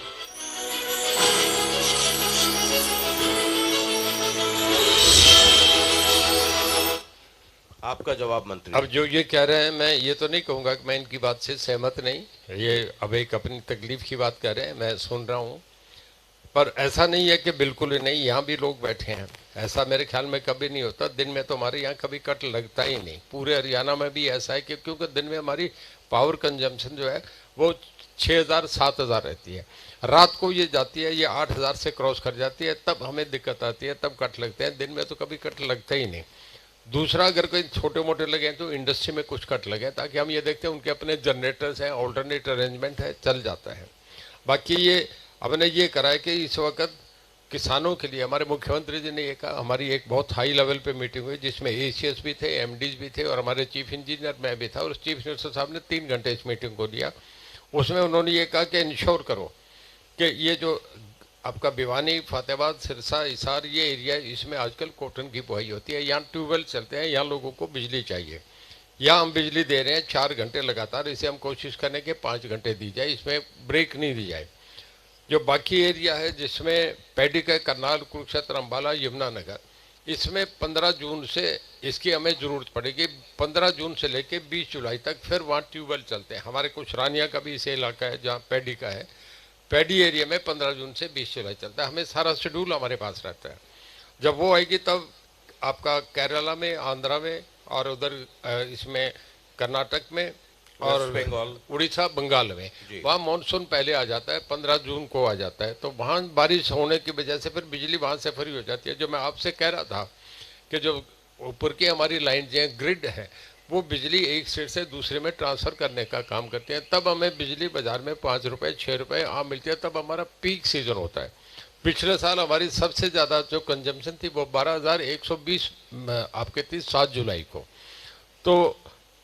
आपका जवाब मंत्री। अब जो ये कह रहे हैं, मैं ये तो नहीं कहूँगा कि मैं इनकी बात से सहमत नहीं, ये अब एक अपनी तकलीफ की बात कर रहे हैं, मैं सुन रहा हूँ। पर ऐसा नहीं है कि बिल्कुल ही नहीं, यहाँ भी लोग बैठे हैं, ऐसा मेरे ख्याल में कभी नहीं होता। दिन में तो हमारे यहाँ कभी कट लगता ही नहीं। पूरे हरियाणा में भी ऐसा है कि क्योंकि दिन में हमारी पावर कंजम्पशन जो है वो 6000-7000 रहती है। रात को ये जाती है, ये 8000 से क्रॉस कर जाती है, तब हमें दिक्कत आती है, तब कट लगते हैं। दिन में तो कभी कट लगता ही नहीं। दूसरा, अगर कोई छोटे मोटे लगे तो इंडस्ट्री में कुछ कट लगे, ताकि हम ये देखते हैं उनके अपने जनरेटर्स हैं, ऑल्टरनेट अरेंजमेंट है, चल जाता है। बाकी ये हमने ये करा है कि इस वक्त किसानों के लिए हमारे मुख्यमंत्री जी ने ये कहा, हमारी एक बहुत हाई लेवल पे मीटिंग हुई जिसमें एसीएस भी थे, एमडीज भी थे और हमारे चीफ इंजीनियर मैं भी था, और चीफ मिनिस्टर साहब ने 3 घंटे इस मीटिंग को दिया। उसमें उन्होंने ये कहा कि इंश्योर करो कि ये जो आपका भिवानी, फतेहाबाद, सिरसा, हिसार, ये एरिया, इसमें आजकल कॉटन की बुआई होती है, यहाँ ट्यूबवेल चलते हैं, यहाँ लोगों को बिजली चाहिए। यहाँ हम बिजली दे रहे हैं 4 घंटे लगातार, इसे हम कोशिश करें कि 5 घंटे दी जाए, इसमें ब्रेक नहीं दी जाए। जो बाकी एरिया है जिसमें पैडी का, करनाल, कुरुक्षेत्र, अम्बाला, यमुनानगर, इसमें 15 जून से इसकी हमें ज़रूरत पड़ेगी। 15 जून से लेके 20 जुलाई तक फिर वहाँ ट्यूबवेल चलते हैं। हमारे कुछ रानिया का भी इसे इलाका है जहाँ पैडी का है। पैडी एरिया में 15 जून से 20 जुलाई चलता है। हमें सारा शेड्यूल हमारे पास रहता है। जब वो आएगी तब आपका केरला में, आंध्रा में और उधर इसमें कर्नाटक में और बंगाल, उड़ीसा, बंगाल में, वहाँ मानसून पहले आ जाता है, 15 जून को आ जाता है। तो वहाँ बारिश होने की वजह से फिर बिजली वहाँ से फ्री हो जाती है। जो मैं आपसे कह रहा था कि जो ऊपर की हमारी लाइन जो है, ग्रिड है, वो बिजली एक स्टेट से दूसरे में ट्रांसफ़र करने का काम करते हैं। तब हमें बिजली बाज़ार में 5 रुपये 6 रुपये आम मिलती है। तब हमारा पीक सीज़न होता है। पिछले साल हमारी सबसे ज़्यादा जो कंजम्पशन थी वो 12,120 आपके थी 7 जुलाई को। तो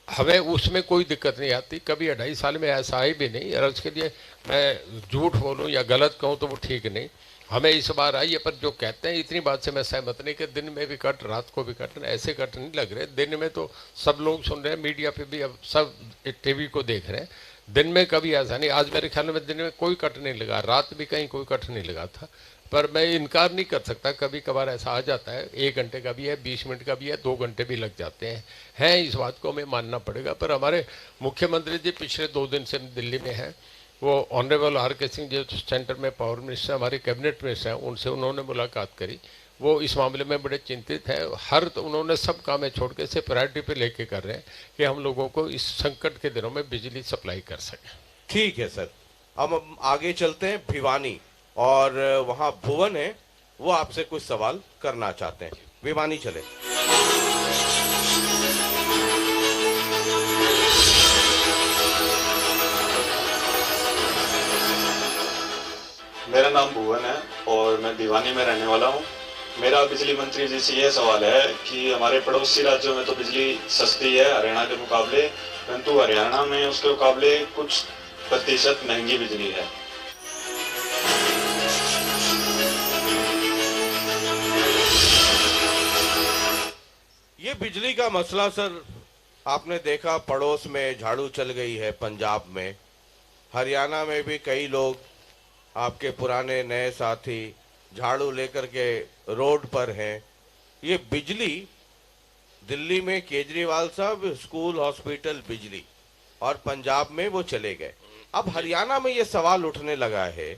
हमें उसमें कोई दिक्कत नहीं आती, कभी 2.5 साल में ऐसा आई भी नहीं। और उसके लिए मैं झूठ बोलूँ या गलत कहूँ तो वो ठीक नहीं। हमें इस बार आई है, पर जो कहते हैं इतनी बात से मैं सहमत नहीं कि दिन में भी कट, रात को भी कट, ऐसे कट नहीं लग रहे। दिन में तो सब लोग सुन रहे हैं, मीडिया पे भी अब सब टीवी को देख रहे हैं। दिन में कभी ऐसा नहीं। आज मेरे ख्याल में दिन में कोई कट नहीं लगा, रात भी कहीं कोई कट नहीं लगा था। पर मैं इनकार नहीं कर सकता, कभी कभार ऐसा आ जाता है। 1 घंटे का भी है, 20 मिनट का भी है, 2 घंटे भी लग जाते हैं। इस बात को हमें मानना पड़ेगा। पर हमारे मुख्यमंत्री जी पिछले 2 दिन से दिल्ली में हैं। वो ऑनरेबल आर के सिंह जो सेंटर में पावर मिनिस्टर, हमारे कैबिनेट मिनिस्टर हैं, उनसे उन्होंने मुलाकात करी। वो इस मामले में बड़े चिंतित हैं। उन्होंने सब कामें छोड़ के इसे प्रायोरिटी पे लेके कर रहे हैं कि हम लोगों को इस संकट के दिनों में बिजली सप्लाई कर सकें। ठीक है सर। अब हम आगे चलते हैं भिवानी, और वहां भुवन है, वो आपसे कुछ सवाल करना चाहते हैं। भिवानी चले। मेरा नाम भुवन है और मैं भिवानी में रहने वाला हूँ। मेरा बिजली मंत्री जी से यह सवाल है कि हमारे पड़ोसी राज्यों में तो बिजली सस्ती है हरियाणा के मुकाबले, परंतु हरियाणा में उसके मुकाबले कुछ प्रतिशत महंगी बिजली है। ये बिजली का मसला सर, आपने देखा पड़ोस में झाड़ू चल गई है, पंजाब में, हरियाणा में भी कई लोग आपके पुराने नए साथी झाड़ू लेकर के रोड पर हैं। ये बिजली दिल्ली में केजरीवाल साहब स्कूल, हॉस्पिटल, बिजली, और पंजाब में वो चले गए। अब हरियाणा में ये सवाल उठने लगा है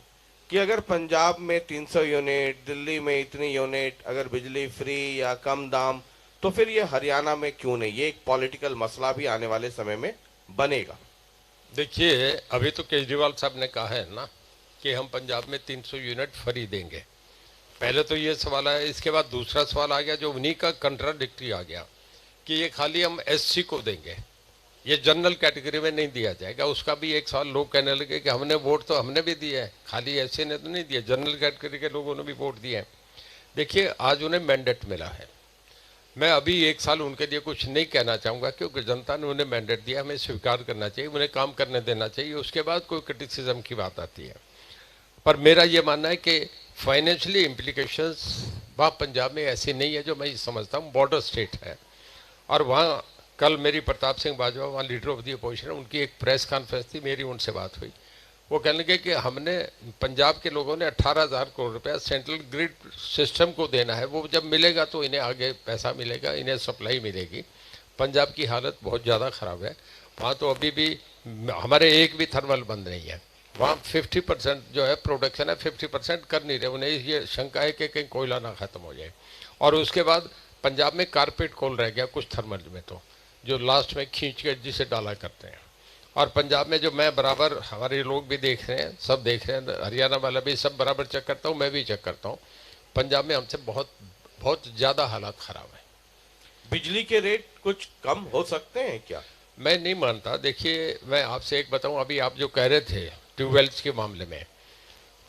कि अगर पंजाब में 300 यूनिट, दिल्ली में इतनी यूनिट, अगर बिजली फ्री या कम दाम, तो फिर ये हरियाणा में क्यों नहीं? ये एक पॉलिटिकल मसला भी आने वाले समय में बनेगा। देखिए, अभी तो केजरीवाल साहब ने कहा है ना कि हम पंजाब में 300 यूनिट फ्री देंगे। पहले तो ये सवाल आया, इसके बाद दूसरा सवाल आ गया जो उन्हीं का कंट्राडिक्टरी आ गया कि ये खाली हम एससी को देंगे, ये जनरल कैटेगरी में नहीं दिया जाएगा। उसका भी एक सवाल लोग कहने लगे कि हमने वोट तो हमने भी दिया है, खाली एससी ने तो नहीं दिया, जनरल कैटेगरी के लोगों ने भी वोट दिए हैं। देखिए, आज उन्हें मैंडेट मिला है। मैं अभी 1 साल उनके लिए कुछ नहीं कहना चाहूँगा क्योंकि जनता ने उन्हें मैंडेट दिया, हमें स्वीकार करना चाहिए, उन्हें काम करने देना चाहिए, उसके बाद कोई क्रिटिसिज्म की बात आती है। पर मेरा ये मानना है कि फाइनेंशियली इम्प्लीकेशंस वहाँ पंजाब में ऐसी नहीं है जो मैं समझता हूँ। बॉर्डर स्टेट है और वहाँ कल मेरी प्रताप सिंह बाजवा वहाँ लीडर ऑफ दी अपोजिशन, उनकी एक प्रेस कॉन्फ्रेंस थी, मेरी उनसे बात हुई। वो कहने लगे कि हमने पंजाब के लोगों ने 18,000 करोड़ रुपया सेंट्रल ग्रिड सिस्टम को देना है, वो जब मिलेगा तो इन्हें आगे पैसा मिलेगा, इन्हें सप्लाई मिलेगी। पंजाब की हालत बहुत ज़्यादा ख़राब है। वहाँ तो अभी भी हमारे एक भी थर्मल बंद नहीं है। वहाँ 50% जो है प्रोडक्शन है, 50% कर नहीं रहे। उन्हें ये शंका है कि कहीं कोयला ना ख़त्म हो जाए। और उसके बाद पंजाब में कारपेट कोल रह गया कुछ थर्मल में, तो जो लास्ट में खींच के जिसे डाला करते हैं। और पंजाब में जो मैं बराबर, हमारे लोग भी देख रहे हैं, सब देख रहे हैं, हरियाणा वाला भी सब बराबर चेक करता हूँ, मैं भी चेक करता हूँ, पंजाब में हमसे बहुत बहुत ज़्यादा हालात ख़राब है। बिजली के रेट कुछ कम हो सकते हैं क्या? मैं नहीं मानता। देखिए, मैं आपसे एक बताऊं, अभी आप जो कह रहे थे ट्यूबवेल्स के मामले में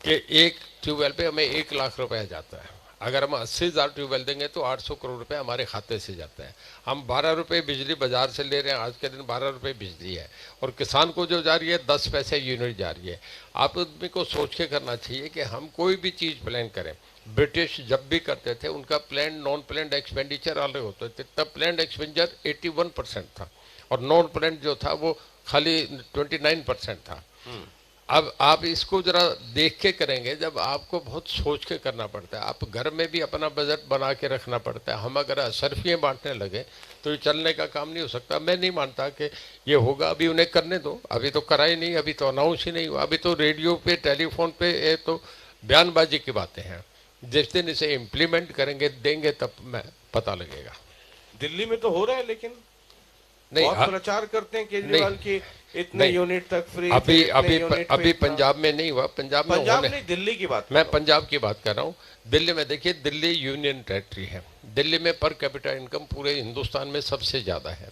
कि एक ट्यूबवेल पे हमें 1 लाख रुपया जाता है, अगर हम 80,000 ट्यूबवेल देंगे तो 800 करोड़ रुपए हमारे खाते से जाता है। हम 12 रुपये बिजली बाजार से ले रहे हैं, आज के दिन 12 रुपये बिजली है, और किसान को जो जा रही है 10 पैसे यूनिट जा रही है। आप आदमी को सोच के करना चाहिए कि हम कोई भी चीज़ प्लान करें। ब्रिटिश जब भी करते थे उनका प्लान नॉन प्लान एक्सपेंडिचर अलग होते थे, तब प्लान एक्सपेंडिचर 81% था और नॉन प्लान जो था वो खाली 29% था। अब आप इसको जरा देख के करेंगे, जब आपको बहुत सोच के करना पड़ता है। आप घर में भी अपना बजट बना के रखना पड़ता है। हम अगर असरफियाँ बांटने लगे तो ये चलने का काम नहीं हो सकता। मैं नहीं मानता कि ये होगा, अभी उन्हें करने दो। अभी तो करा ही नहीं, अभी तो अनाउंस ही नहीं हुआ, अभी तो रेडियो पे टेलीफोन पे ये तो बयानबाजी की बातें हैं। जिस दिन इसे इम्प्लीमेंट करेंगे देंगे तब मैं पता लगेगा। दिल्ली में तो हो रहा है, लेकिन नहीं, बहुत प्रचार करते हैं केजरीवाल की इतने यूनिट तक फ्री। अभी पंजाब में नहीं हुआ। पंजाब नहीं, दिल्ली की बात, मैं पंजाब की बात कर रहा हूँ। दिल्ली में देखिए, दिल्ली यूनियन टेरिटरी है, दिल्ली में पर कैपिटा इनकम पूरे हिंदुस्तान में सबसे ज़्यादा है।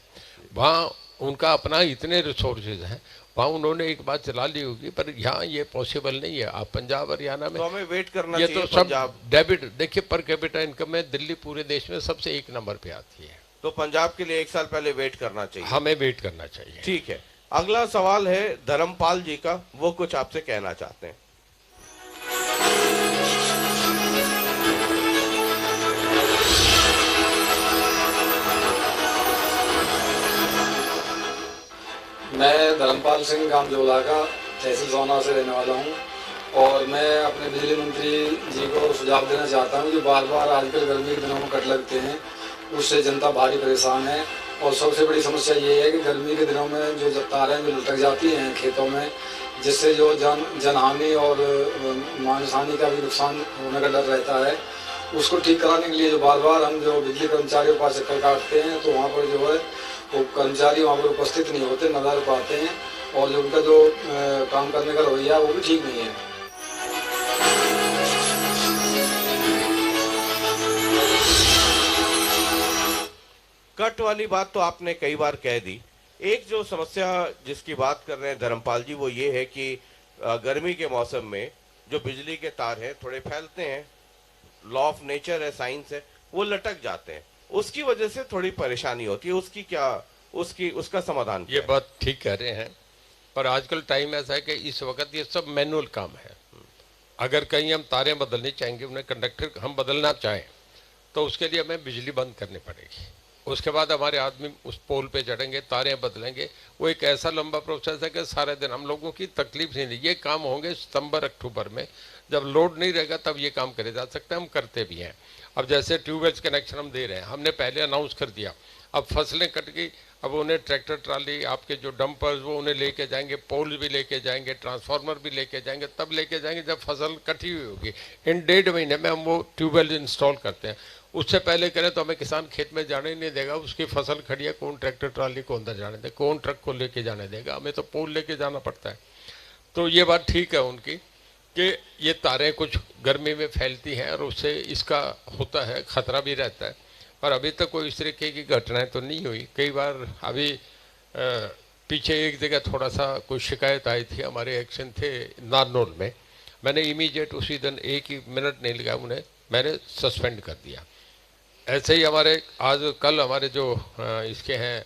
वहाँ उनका अपना इतने रिसोर्सेज हैं, वहाँ उन्होंने एक बात चला ली होगी, पर यहाँ ये पॉसिबल नहीं है। आप पंजाब हरियाणा में तो हमें वेट करना ये चाहिए। तो सब डेबिट। देखिए, पर कैपिटा इनकम में दिल्ली पूरे देश में सबसे 1 नंबर पे आती है। तो पंजाब के लिए 1 साल पहले वेट करना चाहिए। हमें वेट करना चाहिए। ठीक है। अगला सवाल है धर्मपाल जी का, वो कुछ आपसे कहना चाहते हैं। मैं धर्मपाल सिंह गांव जोला का तहसील सोना से रहने वाला हूं, और मैं अपने बिजली मंत्री जी को सुझाव देना चाहता हूं कि बार बार आजकल गर्मी के दिनों में कट लगते हैं, उससे जनता भारी परेशान है। और सबसे बड़ी समस्या ये है कि गर्मी के दिनों में जो तारें जो लटक जाती हैं खेतों में, जिससे जो जनहानि और मानस हानि का भी नुकसान होने का डर रहता है, उसको ठीक कराने के लिए जो बार बार हम जो बिजली कर्मचारियों के पास चक्कर काटते हैं, तो वहाँ पर जो है वो कर्मचारी वहाँ पर उपस्थित नहीं होते, नज़र पाते हैं, और जो उनका जो काम करने का रवैया है वो भी ठीक नहीं है। कट वाली बात तो आपने कई बार कह दी। एक जो समस्या जिसकी बात कर रहे हैं धर्मपाल जी, वो ये है कि गर्मी के मौसम में जो बिजली के तार हैं थोड़े फैलते हैं, लॉ ऑफ नेचर है, साइंस है, वो लटक जाते हैं, उसकी वजह से थोड़ी परेशानी होती है। उसकी क्या उसका समाधान ये बात ठीक कह रहे हैं, पर आजकल टाइम ऐसा है कि इस वक्त ये सब मैनुअल काम है। अगर कहीं हम तारें बदलनी चाहेंगे, उन्हें कंडक्टर हम बदलना चाहें, तो उसके लिए हमें बिजली बंद करनी पड़ेगी। उसके बाद हमारे आदमी उस पोल पे चढ़ेंगे, तारें बदलेंगे। वो एक ऐसा लंबा प्रोसेस है कि सारे दिन हम लोगों की तकलीफ नहीं। ये काम होंगे सितंबर अक्टूबर में, जब लोड नहीं रहेगा तब ये काम करे जा सकते हैं। हम करते भी हैं। अब जैसे ट्यूबवेल्स कनेक्शन हम दे रहे हैं, हमने पहले अनाउंस कर दिया, अब फसलें कट गई, अब उन्हें ट्रैक्टर ट्राली, आपके जो डंपर्स वो उन्हें लेके जाएंगे, पोल भी लेके जाएंगे, ट्रांसफार्मर भी लेके जाएंगे, तब लेके जाएंगे जब फसल कटी हुई होगी। इन 1.5 महीने में हम वो ट्यूबवेल इंस्टॉल करते हैं। उससे पहले करें तो हमें किसान खेत में जाने ही नहीं देगा, उसकी फसल खड़ी है, कौन ट्रैक्टर ट्राली को अंदर जाने देगा, कौन ट्रक को लेके जाने देगा, हमें तो पोल लेके जाना पड़ता है। तो ये बात ठीक है उनकी कि ये तारें कुछ गर्मी में फैलती हैं और उससे इसका होता है, खतरा भी रहता है, पर अभी तक कोई इस तरीके की घटनाएं तो नहीं हुई। कई बार अभी पीछे एक जगह थोड़ा सा कोई शिकायत आई थी, हमारे एक्शन थे नारनौल में, मैंने इमीडिएट उसी दिन 1 ही मिनट नहीं लगा, उन्हें मैंने सस्पेंड कर दिया। ऐसे ही हमारे आज कल हमारे जो इसके हैं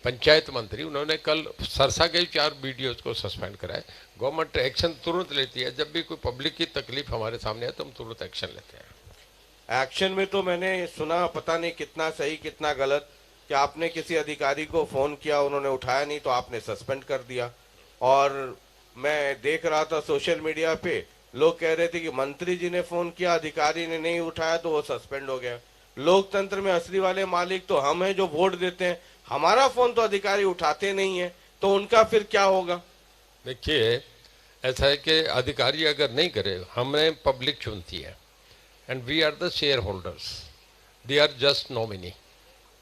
पंचायत मंत्री, उन्होंने कल सरसा के 4 वीडियोज को सस्पेंड कराए। गवर्नमेंट एक्शन तुरंत लेती है, जब भी कोई पब्लिक की तकलीफ हमारे सामने है तो हम तुरंत एक्शन लेते हैं। एक्शन में तो मैंने सुना, पता नहीं कितना सही कितना गलत, कि आपने किसी अधिकारी को फोन किया, उन्होंने उठाया नहीं तो आपने सस्पेंड कर दिया। और मैं देख रहा था सोशल मीडिया पे लोग कह रहे थे कि मंत्री जी ने फोन किया, अधिकारी ने नहीं उठाया तो वो सस्पेंड हो गया। लोकतंत्र में असली वाले मालिक तो हम हैं जो वोट देते हैं, हमारा फोन तो अधिकारी उठाते नहीं है, तो उनका फिर क्या होगा? देखिए ऐसा है कि अधिकारी अगर नहीं करे, हमें पब्लिक चुनती है and we are the shareholders, they are just nominee.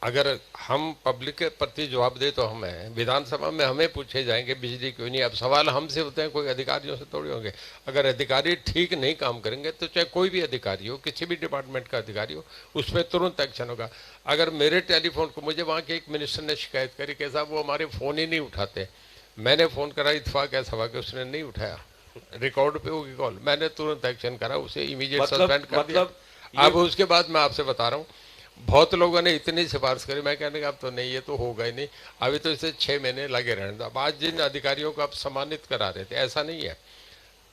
अगर हम पब्लिक के प्रति जवाब दे तो हमें विधानसभा में हमें पूछे जाएंगे बिजली क्यों नहीं। अब सवाल हमसे होते हैं, कोई अधिकारियों से थोड़ी होंगे। अगर अधिकारी ठीक नहीं काम करेंगे तो चाहे कोई भी अधिकारी हो, किसी भी डिपार्टमेंट का अधिकारी हो, उस पर तुरंत एक्शन होगा। अगर मेरे टेलीफोन को, मुझे वहाँ के एक मिनिस्टर ने शिकायत करी कि साहब वो हमारे फ़ोन ही नहीं उठाते, मैंने फ़ोन करा, इत्फाक ऐसा हुआ कि उसने नहीं उठाया, रिकॉर्ड पे होगी कॉल, मैंने तुरंत एक्शन करा, उसे इमीडिएट सस्पेंड कर दिया। अब उसके बाद मैं आपसे बता रहा हूँ, बहुत लोगों ने इतनी सिफारिश करी, मैं कहने का अब तो नहीं, ये तो होगा ही नहीं, अभी तो इसे 6 महीने लगे रहने दो। अब आज जिन अधिकारियों को आप सम्मानित करा रहे थे, ऐसा नहीं है,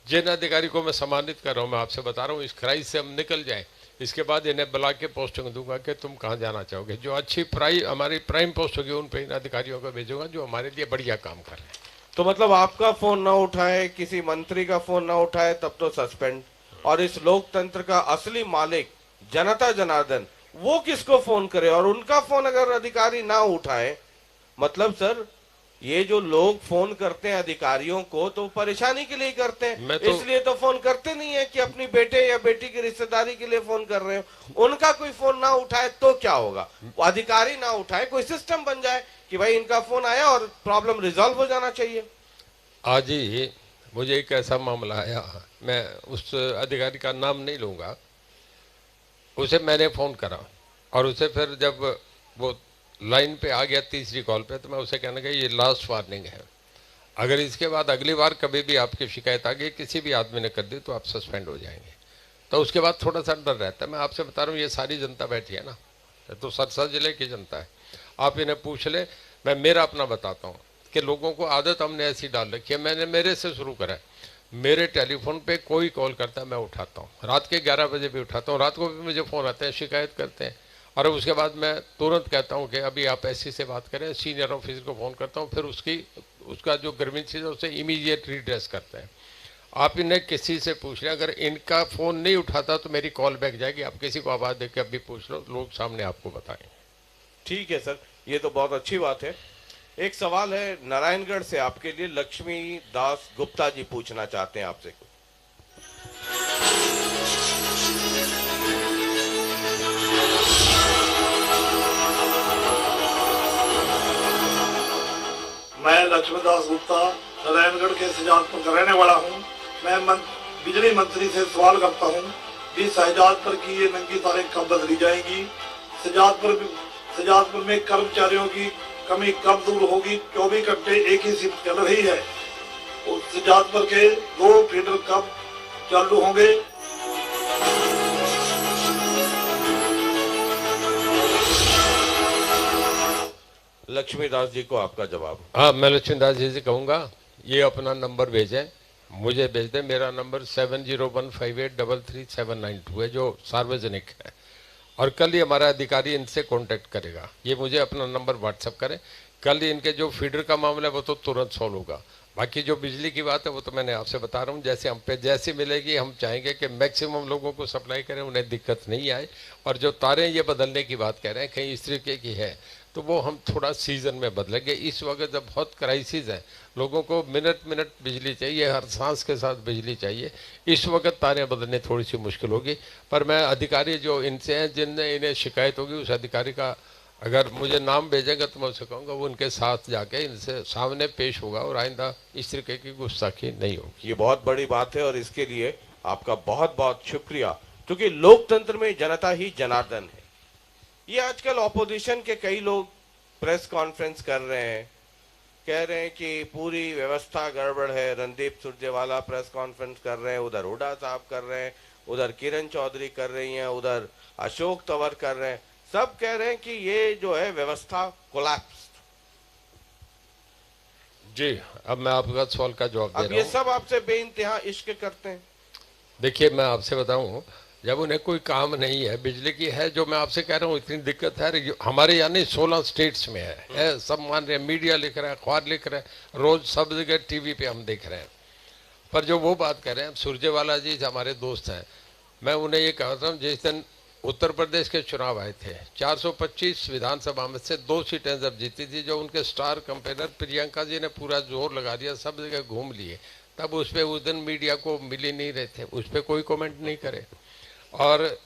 जिन अधिकारी को मैं सम्मानित कर रहा हूँ, मैं आपसे बता रहा हूँ, इस क्राइस से हम निकल जाएं, इसके बाद इन्हें बुला के पोस्टिंग दूंगा कि तुम कहाँ जाना चाहोगे। जो अच्छी हमारी प्राइम पोस्ट होगी उन पर इन अधिकारियों को भेजूंगा जो हमारे लिए बढ़िया काम कर रहे हैं। तो मतलब आपका फोन ना उठाए, किसी मंत्री का फोन ना उठाए, तब तो सस्पेंड। और इस लोकतंत्र का असली मालिक जनता जनार्दन, वो किसको फोन करे? और उनका फोन अगर अधिकारी ना उठाए, मतलब सर ये जो लोग फोन करते हैं अधिकारियों को तो परेशानी के लिए करते हैं, इसलिए तो फोन करते नहीं है कि अपनी बेटे या बेटी की रिश्तेदारी के लिए फोन कर रहे हो। उनका कोई फोन ना उठाए तो क्या होगा? अधिकारी ना उठाए, कोई सिस्टम बन जाए कि भाई इनका फोन आया और प्रॉब्लम रिजॉल्व हो जाना चाहिए। आज ही मुझे एक ऐसा मामला आया, मैं उस अधिकारी का नाम नहीं लूंगा, उसे मैंने फ़ोन करा और उसे फिर जब वो लाइन पे आ गया तीसरी कॉल पे, तो मैं उसे कहने का ये लास्ट वार्निंग है, अगर इसके बाद अगली बार कभी भी आपकी शिकायत आ गई, किसी भी आदमी ने कर दी, तो आप सस्पेंड हो जाएंगे। तो उसके बाद थोड़ा सा डर रहता है। मैं आपसे बता रहा हूँ, ये सारी जनता बैठी है ना, तो सरसा जिले की जनता है, आप इन्हें पूछ ले। मैं मेरा अपना बताता हूँ कि लोगों को आदत हमने ऐसी डाल रखी है, मैंने मेरे से शुरू करा है, मेरे टेलीफोन पे कोई कॉल करता है मैं उठाता हूँ, रात के 11 बजे भी उठाता हूँ, रात को भी मुझे फ़ोन आते हैं, शिकायत करते हैं, और उसके बाद मैं तुरंत कहता हूँ कि अभी आप ऐसी से बात करें, सीनियर ऑफिसर को फ़ोन करता हूँ, फिर उसका जो ग्रीवेंस है उसे इमीडिएट रिड्रेस करते हैं। आप इन्हें किसी से पूछ लें, अगर इनका फ़ोन नहीं उठाता तो मेरी कॉल बैक जाएगी, आप किसी को आवाज़ देकर अभी पूछ लो, लोग सामने आपको बताएंगे। ठीक है सर, ये तो बहुत अच्छी बात है। एक सवाल है नारायणगढ़ से आपके लिए, लक्ष्मी दास गुप्ता जी पूछना चाहते हैं आपसे कुछ। मैं लक्ष्मीदास गुप्ता नारायणगढ़ के शाहजहादपुर का रहने वाला हूँ। मैं बिजली मंत्री से सवाल करता हूँ कि शाहजहादपुर की ये नंगी तारें कब बदली जाएंगी? शाहजहादपुर में कर्मचारियों की कमी कब दूर होगी? 24 घंटे एक ही शिफ्ट चल रही है। शाहजहादपुर के 2 फीडर कब चालू होंगे? लक्ष्मीदास जी को आपका जवाब। हाँ, मैं लक्ष्मीदास जी से कहूँगा ये अपना नंबर भेजें, मुझे भेज दें। मेरा नंबर 7015833792 है, जो सार्वजनिक है, और कल ही हमारा अधिकारी इनसे कांटेक्ट करेगा। ये मुझे अपना नंबर व्हाट्सएप करें, कल ही इनके जो फीडर का मामला है वो तो तुरंत सॉल्व होगा। बाकी जो बिजली की बात है वो तो मैंने आपसे बता रहा हूँ, जैसे हम पे जैसी मिलेगी हम चाहेंगे कि मैक्सिमम लोगों को सप्लाई करें, उन्हें दिक्कत नहीं आए। और जो तारें ये बदलने की बात कह रहे हैं कहीं इस तरीके की है तो वो हम थोड़ा सीजन में बदलेंगे। इस वक्त जब बहुत क्राइसिस है, लोगों को मिनट मिनट बिजली चाहिए, हर सांस के साथ बिजली चाहिए, इस वक्त तारें बदलने थोड़ी सी मुश्किल होगी। पर मैं अधिकारी जो इनसे हैं जिनने इन्हें शिकायत होगी उस अधिकारी का अगर मुझे नाम भेजेंगे तो मैं उससे कहूँगा वो उनके साथ जाके इनसे सामने पेश होगा और आइंदा इस तरीके की गुस्ताखी नहीं होगी। ये बहुत बड़ी बात है और इसके लिए आपका बहुत बहुत शुक्रिया, क्योंकि लोकतंत्र में जनता ही जनार्दन है। ये आजकल ऑपोजिशन के कई लोग प्रेस कॉन्फ्रेंस कर रहे हैं, कह रहे हैं कि पूरी व्यवस्था गड़बड़ है। रणदीप सुरजेवाला प्रेस कॉन्फ्रेंस कर रहे हैं, उधर हुड्डा साहब कर रहे हैं, उधर किरण चौधरी कर रही हैं, उधर अशोक तंवर कर रहे हैं। सब कह रहे हैं कि ये जो है व्यवस्था कोलैप्स। जी, अब मैं आपका सवाल का जवाब दे रहा हूँ। अब ये सब आपसे बेइंतहा इश्क करते हैं। देखिए मैं आपसे बताऊं, जब उन्हें कोई काम नहीं है, बिजली की है जो मैं आपसे कह रहा हूँ इतनी दिक्कत है हमारे यानी 16 स्टेट्स में है, सब मान रहे हैं, मीडिया लिख रहा है, अखबार लिख रहे हैं, रोज सब जगह टीवी पे हम देख रहे हैं। पर जो वो बात कर रहे हैं, सुरजेवाला जी हमारे दोस्त हैं, मैं उन्हें ये कहता हूँ जिस दिन उत्तर प्रदेश के चुनाव आए थे 425 विधानसभा में से 2 सीटें जब जीती थी, जो उनके स्टार कंपेनर प्रियंका जी ने पूरा जोर लगा दिया, सब जगह घूम लिए, तब उस पर उस दिन मीडिया को मिल ही नहीं रहे थे, उस पर कोई कमेंट नहीं करे। और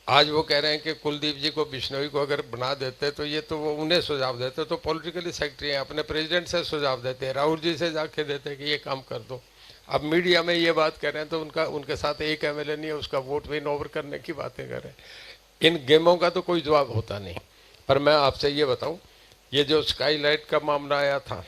आज वो कह रहे हैं कि कुलदीप जी को बिश्नोई को अगर बना देते तो ये तो वो उन्हें सुझाव देते, तो पॉलिटिकली सेक्रेटरी हैं, अपने प्रेसिडेंट से सुझाव देते हैं, राहुल जी से जाके देते कि ये काम कर दो। अब मीडिया में ये बात कर रहे हैं तो उनके साथ एक एमएलए नहीं है, उसका वोट विन ओवर करने की बातें कर रहे हैं। इन गेमों का तो कोई जवाब होता नहीं। पर मैं आपसे ये बताऊं, ये जो स्काईलाइट का मामला आया था,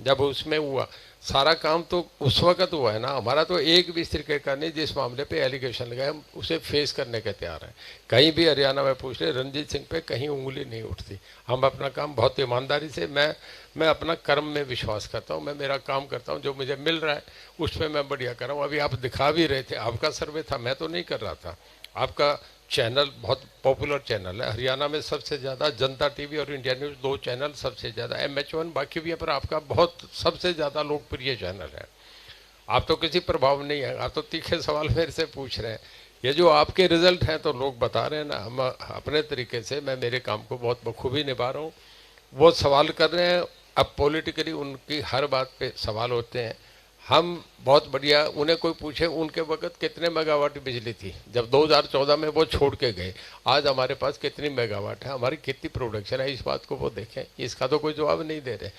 जब उसमें हुआ सारा काम तो उस वक्त हुआ है ना, हमारा तो एक भी इस तरीके का नहीं जिस मामले पे एलिगेशन लगाए हम उसे फेस करने के तैयार हैं। कहीं भी हरियाणा में पूछ रहे, रणजीत सिंह पे कहीं उंगली नहीं उठती। हम अपना काम बहुत ईमानदारी से, मैं अपना कर्म में विश्वास करता हूँ, मैं मेरा काम करता हूँ, जो मुझे मिल रहा है उस पर मैं बढ़िया कर रहा हूँ। अभी आप दिखा भी रहे थे, आपका सर्वे था, मैं तो नहीं कर रहा था। आपका चैनल बहुत पॉपुलर चैनल है हरियाणा में, सबसे ज़्यादा जनता टीवी और इंडिया न्यूज़ 2 चैनल सबसे ज़्यादा, MH1 बाकी भी है, पर आपका बहुत सबसे ज़्यादा लोकप्रिय चैनल है। आप तो किसी प्रभाव नहीं है, आप तो तीखे सवाल मेरे से पूछ रहे हैं। ये जो आपके रिजल्ट हैं तो लोग बता रहे हैं ना, हम अपने तरीके से मैं मेरे काम को बहुत बखूबी निभा रहा हूँ। वो सवाल कर रहे हैं, अब पॉलिटिकली उनकी हर बात पे सवाल होते हैं, हम बहुत बढ़िया। उन्हें कोई पूछे उनके वक्त कितने मेगावाट बिजली थी जब 2014 में वो छोड़ के गए, आज हमारे पास कितनी मेगावाट है, हमारी कितनी प्रोडक्शन है, इस बात को वो देखें, इसका तो कोई जवाब नहीं दे रहे।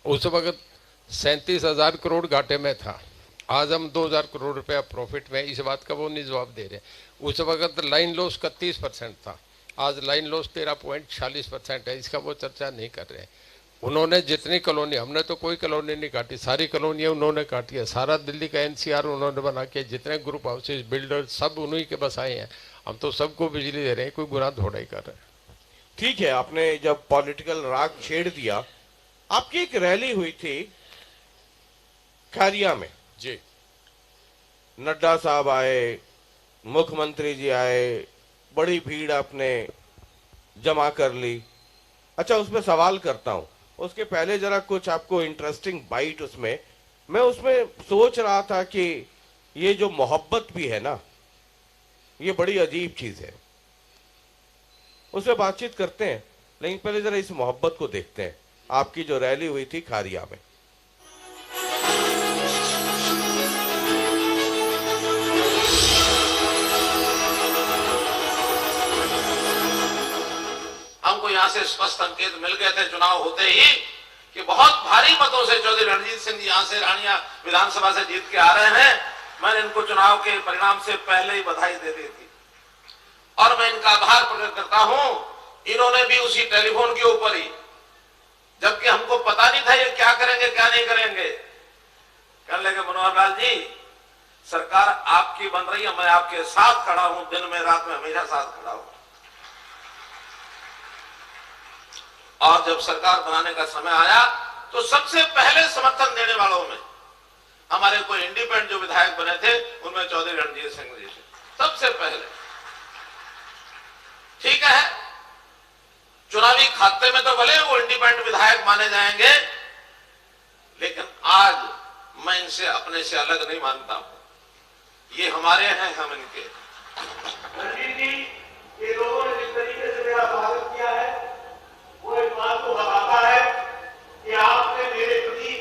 उस वक्त 37,000 करोड़ घाटे में था, आज हम 2,000 करोड़ रुपया प्रॉफिट में, इस बात का वो नहीं जवाब दे रहे। उस वक्त लाइन लॉस 31% था, आज लाइन लॉस 13.46% है, इसका वो चर्चा नहीं कर रहे। उन्होंने जितनी कॉलोनी, हमने तो कोई कॉलोनी नहीं काटी, सारी कॉलोनियाँ उन्होंने काटी है, सारा दिल्ली का NCR उन्होंने बना के, जितने ग्रुप हाउसेज बिल्डर सब उन्हीं के बसाए हैं। हम तो सबको बिजली दे रहे हैं, कोई गुनाह थोड़ा ही कर रहे हैं। ठीक है, आपने जब पॉलिटिकल राग छेड़ दिया, आपकी एक रैली हुई थी खैरिया में जी, नड्डा साहब आए, मुख्यमंत्री जी आए, बड़ी भीड़ आपने जमा कर ली। अच्छा, उसमें सवाल करता हूं, उसके पहले जरा कुछ आपको इंटरेस्टिंग बाइट उसमें, मैं उसमें सोच रहा था कि ये जो मोहब्बत भी है ना, ये बड़ी अजीब चीज है, उसमें बातचीत करते हैं, लेकिन पहले जरा इस मोहब्बत को देखते हैं। आपकी जो रैली हुई थी खारिया में, हमको यहाँ से स्पष्ट संकेत मिल गए थे चुनाव होते ही कि बहुत भारी मतों से चौधरी रणजीत सिंह जी यहाँ से रानिया विधानसभा से जीत के आ रहे हैं। मैंने इनको चुनाव के परिणाम से पहले ही बधाई दे दी थी और मैं इनका आभार प्रकट करता हूं। इन्होंने भी उसी टेलीफोन के ऊपर ही, जबकि हमको पता नहीं था ये क्या करेंगे क्या नहीं करेंगे, कहने लगे मनोहर लाल जी सरकार आपकी बन रही है, मैं आपके साथ खड़ा हूं, दिन में रात में हमेशा साथ खड़ा हूं। और जब सरकार बनाने का समय आया तो सबसे पहले समर्थन देने वालों में हमारे कोई इंडिपेंडेंट जो विधायक बने थे उनमें चौधरी रणजीत सिंह जी थे सबसे पहले। ठीक है, चुनावी खाते में तो भले वो इंडिपेंडेंट विधायक माने जाएंगे, लेकिन आज अपने से अलग नहीं मानता हूं। ये हमारे हैं, हम इनके। रणजीत जी, ये लोगों ने जिस तरीके से मेरा स्वागत किया है वो इस बात को बताता है कि आपने मेरे प्रति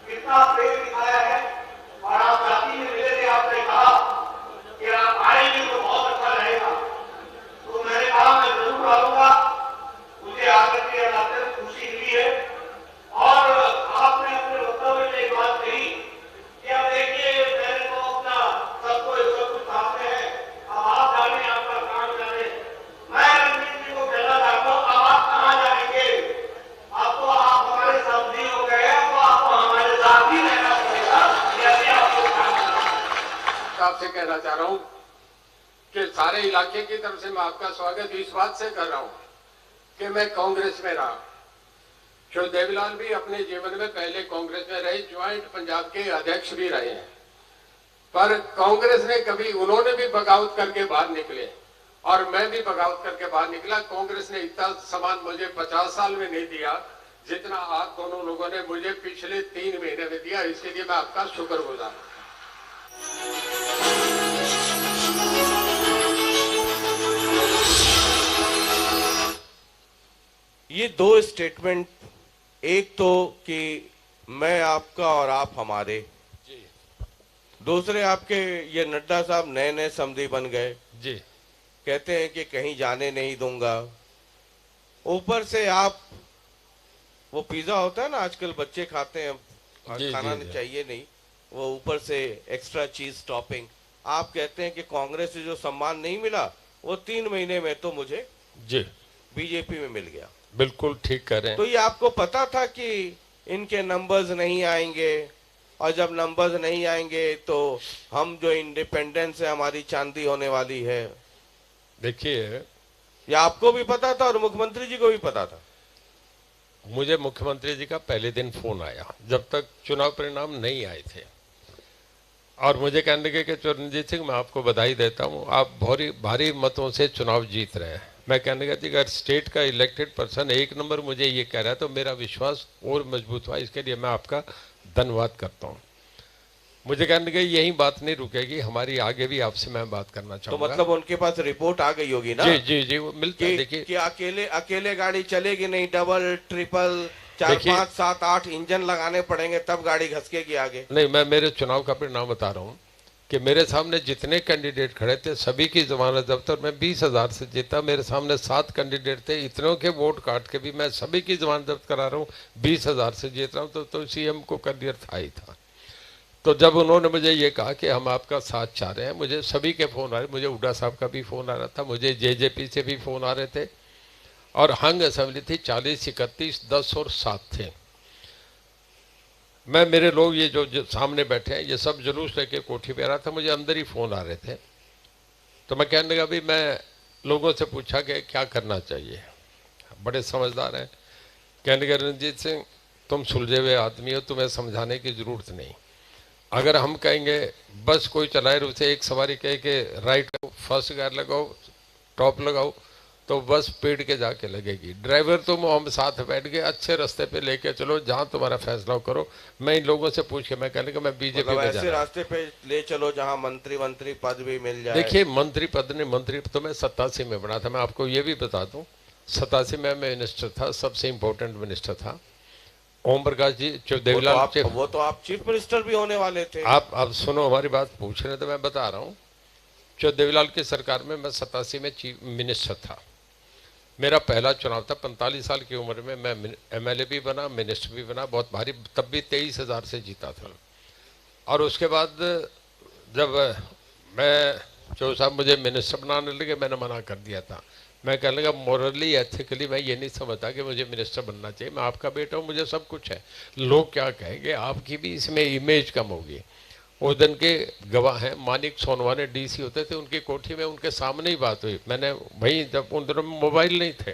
कितना प्रेम दिखाया है। और आप रात्रि में मिले थे, आपने कहा कि आप आएंगे तो बहुत अच्छा रहेगा। तो मैंने कहा मैं जरूर आऊंगा। मुझे आकर के अत्यंत खुशी हुई है। और आपने अपने वक्तव्य में एक बात कही कि अब देखिए मैंने तो अपना सब कुछ सामने है, अब आप जाने, आपका काम जाने। मैं रणजीत जी को कहना चाहता हूँ, अब आप कहाँ जाएंगे? अब तो आप हमारे समझी हो गए, अब तो आपको हमारे साथ ही रहना पड़ेगा। जैसे आपको काम करना। आपसे कहना चाह रहा हूँ कि सारे इलाके की तरफ से मैं आपका स्वागत इस बात से कर रहा हूँ कि मैं कांग्रेस में रहा। श्री देवीलाल भी अपने जीवन में पहले कांग्रेस में रहे, ज्वाइंट पंजाब के अध्यक्ष भी रहे हैं, पर कांग्रेस ने कभी, उन्होंने भी बगावत करके बाहर निकले और मैं भी बगावत करके बाहर निकला। कांग्रेस ने इतना सम्मान मुझे 50 साल में नहीं दिया जितना आप दोनों लोगों ने मुझे पिछले 3 महीने में दिया। इसके लिए मैं आपका शुक्रगुजार हूं। ये दो स्टेटमेंट, एक तो कि मैं आपका और आप हमारे, दूसरे आपके ये नड्डा साहब नए नए समधी बन गए जी, कहते हैं कि कहीं जाने नहीं दूंगा। ऊपर से आप वो पिज्जा होता है ना आजकल बच्चे खाते हैं, जी, खाना जी, जी। चाहिए नहीं, वो ऊपर से एक्स्ट्रा चीज टॉपिंग। आप कहते हैं कि कांग्रेस से जो सम्मान नहीं मिला वो 3 महीने में तो मुझे जी बीजेपी में मिल गया। बिल्कुल ठीक कह रहे हैं। तो ये आपको पता था कि इनके नंबर्स नहीं आएंगे, और जब नंबर्स नहीं आएंगे तो हम जो इंडिपेंडेंस है हमारी चांदी होने वाली है? देखिए, ये आपको भी पता था और मुख्यमंत्री जी को भी पता था? मुझे मुख्यमंत्री जी का पहले दिन फोन आया जब तक चुनाव परिणाम नहीं आए थे, और मुझे कहने लगे कि चरणजीत सिंह मैं आपको बधाई देता हूं, आप भारी मतों से चुनाव जीत रहे हैं। मैं कहने लगा जी, अगर स्टेट का इलेक्टेड पर्सन 1 नंबर मुझे ये कह रहा है तो मेरा विश्वास और मजबूत हुआ। इसके लिए मैं आपका धन्यवाद करता हूं। मुझे कहने लगे यही बात नहीं रुकेगी, हमारी आगे भी आपसे मैं बात करना तो चाहूंगा। मतलब उनके पास रिपोर्ट आ गई होगी ना? जी जी जी, वो मिलता है। देखिए कि अकेले गाड़ी चलेगी नहीं, डबल ट्रिपल 4 5 7 8 इंजन लगाने पड़ेंगे तब गाड़ी घसकेगी आगे। नहीं, मैं मेरे चुनाव का परिणाम बता रहा हूँ कि मेरे सामने जितने कैंडिडेट खड़े थे सभी की जमानत जब्त, और मैं 20,000 से जीता। मेरे सामने 7 कैंडिडेट थे, इतनों के वोट काट के भी मैं सभी की जमानत जब्त करा रहा हूँ, 20,000 से जीत रहा हूँ। तो सीएम को करियर था ही था। तो जब उन्होंने मुझे ये कहा कि हम आपका साथ चाह रहे हैं, मुझे सभी के फोन आ रहे, मुझे हुड्डा साहब का भी फोन आ रहा था, मुझे जेजेपी से भी फोन आ रहे थे, और हंग असेंबली थी 40 31 10 और 7 थे। मैं, मेरे लोग ये जो सामने बैठे हैं ये सब जुलूस लेके कोठी पे आ रहा था, मुझे अंदर ही फोन आ रहे थे। तो मैं कहने लगा, भी मैं लोगों से पूछा कि क्या करना चाहिए, बड़े समझदार हैं। कहने लगे, रणजीत सिंह तुम सुलझे हुए आदमी हो, तुम्हें समझाने की जरूरत नहीं। अगर हम कहेंगे बस कोई चलाए उसे एक सवारी कहे कि राइट फर्स्ट गियर लगाओ, टॉप लगाओ, तो बस पेड़ के जाके लगेगी। ड्राइवर तुम हम साथ बैठ के अच्छे रास्ते पे लेके चलो, जहां तुम्हारा फैसला करो। मैं इन लोगों से पूछ के मैं कहने का मैं बीजेपी में ऐसे रास्ते पे ले चलो जहां मंत्री पद भी मिल जाए। देखिए, मंत्री पद नहीं, मंत्री तो मैं 87 में बना था। मैं आपको ये भी बता दूं, 87 में मैं मिनिस्टर था, सबसे इम्पोर्टेंट मिनिस्टर था। ओम प्रकाश जी देवीलाल, वो तो आप चीफ मिनिस्टर भी होने वाले थे। आप सुनो, हमारी बात पूछ रहे तो मैं बता रहा हूँ। देवीलाल की सरकार में मैं 87 में चीफ मिनिस्टर था। मेरा पहला चुनाव था, 45 साल की उम्र में मैं एमएलए भी बना, मिनिस्टर भी बना, बहुत भारी, तब भी 23,000 से जीता था। और उसके बाद जब मैं चो साहब मुझे मिनिस्टर बनाने लगे, मैंने मना कर दिया था। मैं कहने लगा, मोरली एथिकली मैं ये नहीं समझता कि मुझे मिनिस्टर बनना चाहिए, मैं आपका बेटा हूँ, मुझे सब कुछ है। लोग क्या कहेंगे, आपकी भी इसमें इमेज कम होगी। उस दिन के गवाह हैं, मानिक सोनवाने डीसी होते थे, उनकी कोठी में उनके सामने ही बात हुई। मैंने वहीं, जब उन दिनों में मोबाइल नहीं थे,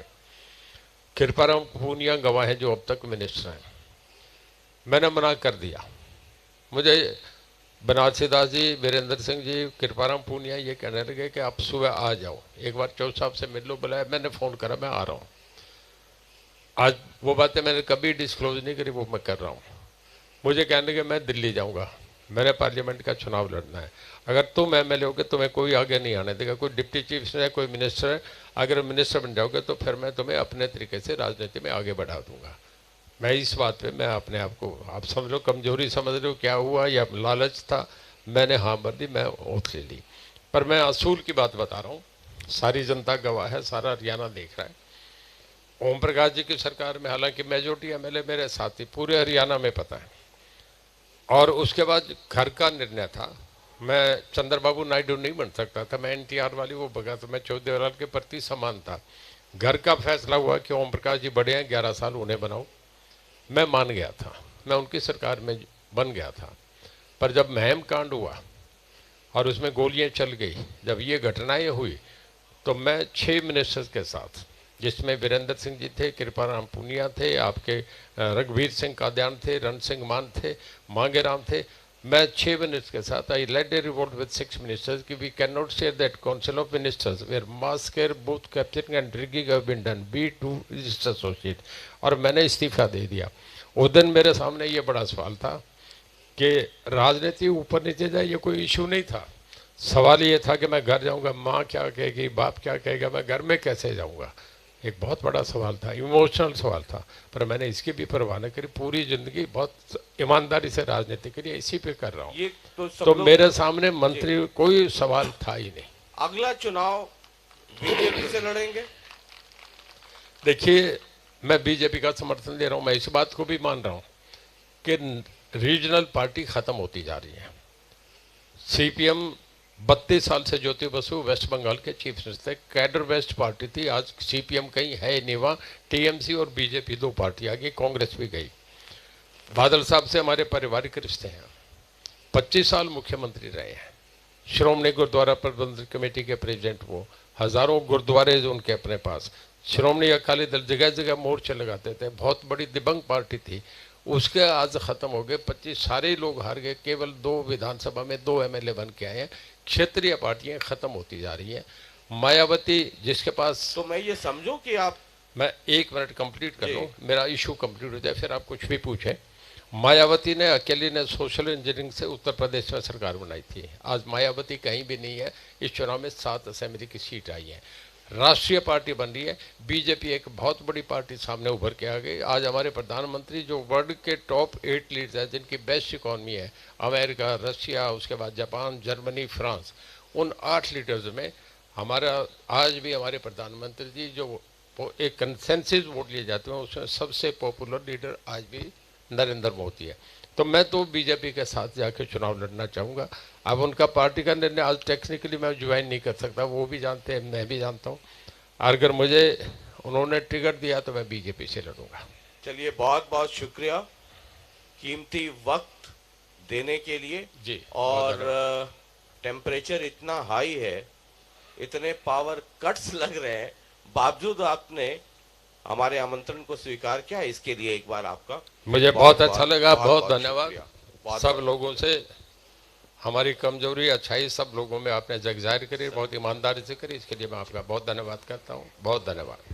कृपाराम पूनिया गवाह हैं जो अब तक मिनिस्टर हैं, मैंने मना कर दिया। मुझे बनारसी दास जी, वीरेंद्र सिंह जी, कृपाराम पूनिया ये कहने लगे कि आप सुबह आ जाओ, एक बार चौथ साहब से मिल लो। बुलाया, मैंने फ़ोन करा, मैं आ रहा हूँ। आज वो बातें मैंने कभी डिस्क्लोज नहीं करी, वो मैं कर रहा हूँ। मुझे कहने लगे मैं दिल्ली जाऊँगा, मैंने पार्लियामेंट का चुनाव लड़ना है। अगर तुम एमएलए होगे तुम्हें कोई आगे नहीं आने देगा, कोई डिप्टी चीफ मिनिस्टर है, कोई मिनिस्टर है, अगर मिनिस्टर बन जाओगे तो फिर मैं तुम्हें अपने तरीके से राजनीति में आगे बढ़ा दूंगा। मैं इस बात पे मैं अपने आप को, आप समझ लो कमजोरी समझ रहे हो क्या हुआ या लालच था, मैंने हाँ भर दी, मैं ओथ ले ली। पर मैं असूल की बात बता रहा हूँ, सारी जनता गवाह है, सारा हरियाणा देख रहा है। ओम प्रकाश जी की सरकार में हालांकि मेजोरिटी एमएलए मेरे साथी पूरे हरियाणा में पता है। और उसके बाद घर का निर्णय था, मैं चंद्रबाबू नायडू नहीं बन सकता था, मैं एनटीआर वाली वो बगा, तो मैं चौधरी के प्रति समान था। घर का फैसला हुआ कि ओम प्रकाश जी बड़े हैं, 11 साल उन्हें बनाओ। मैं मान गया था, मैं उनकी सरकार में बन गया था। पर जब महम कांड हुआ और उसमें गोलियां चल गई, जब ये घटनाएं हुई, तो मैं 6 मिनिस्टर्स के साथ, जिसमें वीरेंद्र सिंह जी थे, कृपाराम पुनिया थे, आपके रघुवीर सिंह कादियान थे, रण सिंह मान थे, मांगेराम थे, मैं 6 मिनट्स के साथ I led a revolt with 6 ministers कि we can not share that council of ministers where mass care booth capturing and rigging have been done be to register associate. और मैंने इस्तीफा दे दिया। उस दिन मेरे सामने ये बड़ा सवाल था कि राजनीति ऊपर नीचे जाए, ये कोई इशू नहीं था। सवाल ये था कि मैं घर जाऊंगा, माँ क्या कहेगी, बाप क्या कहेगा, मैं घर में कैसे जाऊंगा। एक बहुत बड़ा सवाल था, इमोशनल सवाल था। पर मैंने इसकी भी परवाह न करी, पूरी जिंदगी बहुत ईमानदारी से राजनीति करी, इसी पे कर रहा हूँ। तो मेरे सामने मंत्री कोई सवाल था ही नहीं। अगला चुनाव बीजेपी से लड़ेंगे? देखिए, मैं बीजेपी का समर्थन दे रहा हूँ। मैं इस बात को भी मान रहा हूँ कि रीजनल पार्टी खत्म होती जा रही है। सीपीएम 32 साल से ज्योति बसु वेस्ट बंगाल के चीफ मिनिस्टर थे, कैडर वेस्ट पार्टी थी। आज सीपीएम कहीं है नहीं, वहाँ टीएमसी और बीजेपी 2 पार्टी आ गई, कांग्रेस भी गई। बादल साहब से हमारे पारिवारिक रिश्ते हैं, 25 साल मुख्यमंत्री रहे हैं, श्रोमणी गुरुद्वारा प्रबंधन कमेटी के प्रेसिडेंट वो, हजारों गुरुद्वारे उनके अपने पास। श्रोमणी अकाली दल जगह जगह मोर्चे लगाते थे, बहुत बड़ी दिबंग पार्टी थी, उसके आज खत्म हो गए। 25 सारे लोग हार गए, केवल 2 विधानसभा में 2 एमएलए बन के आए हैं। क्षेत्रीय पार्टियां खत्म होती जा रही हैं। मायावती जिसके पास, तो मैं ये समझूं कि आप, मैं 1 मिनट कंप्लीट कर लूं, मेरा इशू कंप्लीट हो जाए, फिर आप कुछ भी पूछें। मायावती ने अकेली ने सोशल इंजीनियरिंग से उत्तर प्रदेश में सरकार बनाई थी। आज मायावती कहीं भी नहीं है। इस चुनाव में 7 असेंबली की सीट आई है, राष्ट्रीय पार्टी बन रही है। बीजेपी एक बहुत बड़ी पार्टी सामने उभर के आ गई। आज हमारे प्रधानमंत्री जो वर्ल्ड के टॉप 8 लीडर्स हैं, जिनकी बेस्ट इकॉनमी है, अमेरिका, रशिया, उसके बाद जापान, जर्मनी, फ्रांस, उन 8 लीडर्स में हमारा आज भी हमारे प्रधानमंत्री जी जो एक कंसेंसस वोट लिए जाते हैं, उसमें सबसे पॉपुलर लीडर आज भी नरेंद्र मोदी है। तो मैं तो बीजेपी के साथ जाके चुनाव लड़ना चाहूँगा। अब उनका पार्टी का निर्णय आज टेक्निकली मैं ज्वाइन नहीं कर सकता, वो भी जानते हैं, मैं भी जानता हूँ। अगर मुझे उन्होंने ट्रिगर दिया तो मैं बीजेपी से लड़ूंगा। चलिए, बहुत बहुत शुक्रिया कीमती वक्त देने के लिए जी। और टेम्परेचर इतना हाई है, इतने पावर कट्स लग रहे हैं, बावजूद आपने हमारे आमंत्रण को स्वीकार किया, इसके लिए एक बार आपका मुझे बहुत अच्छा लगा। बहुत धन्यवाद। सब लोगों से हमारी कमजोरी अच्छाई सब लोगों में आपने जग जाहिर करी, बहुत ईमानदारी से करी, इसके लिए मैं आपका बहुत धन्यवाद करता हूँ। बहुत धन्यवाद।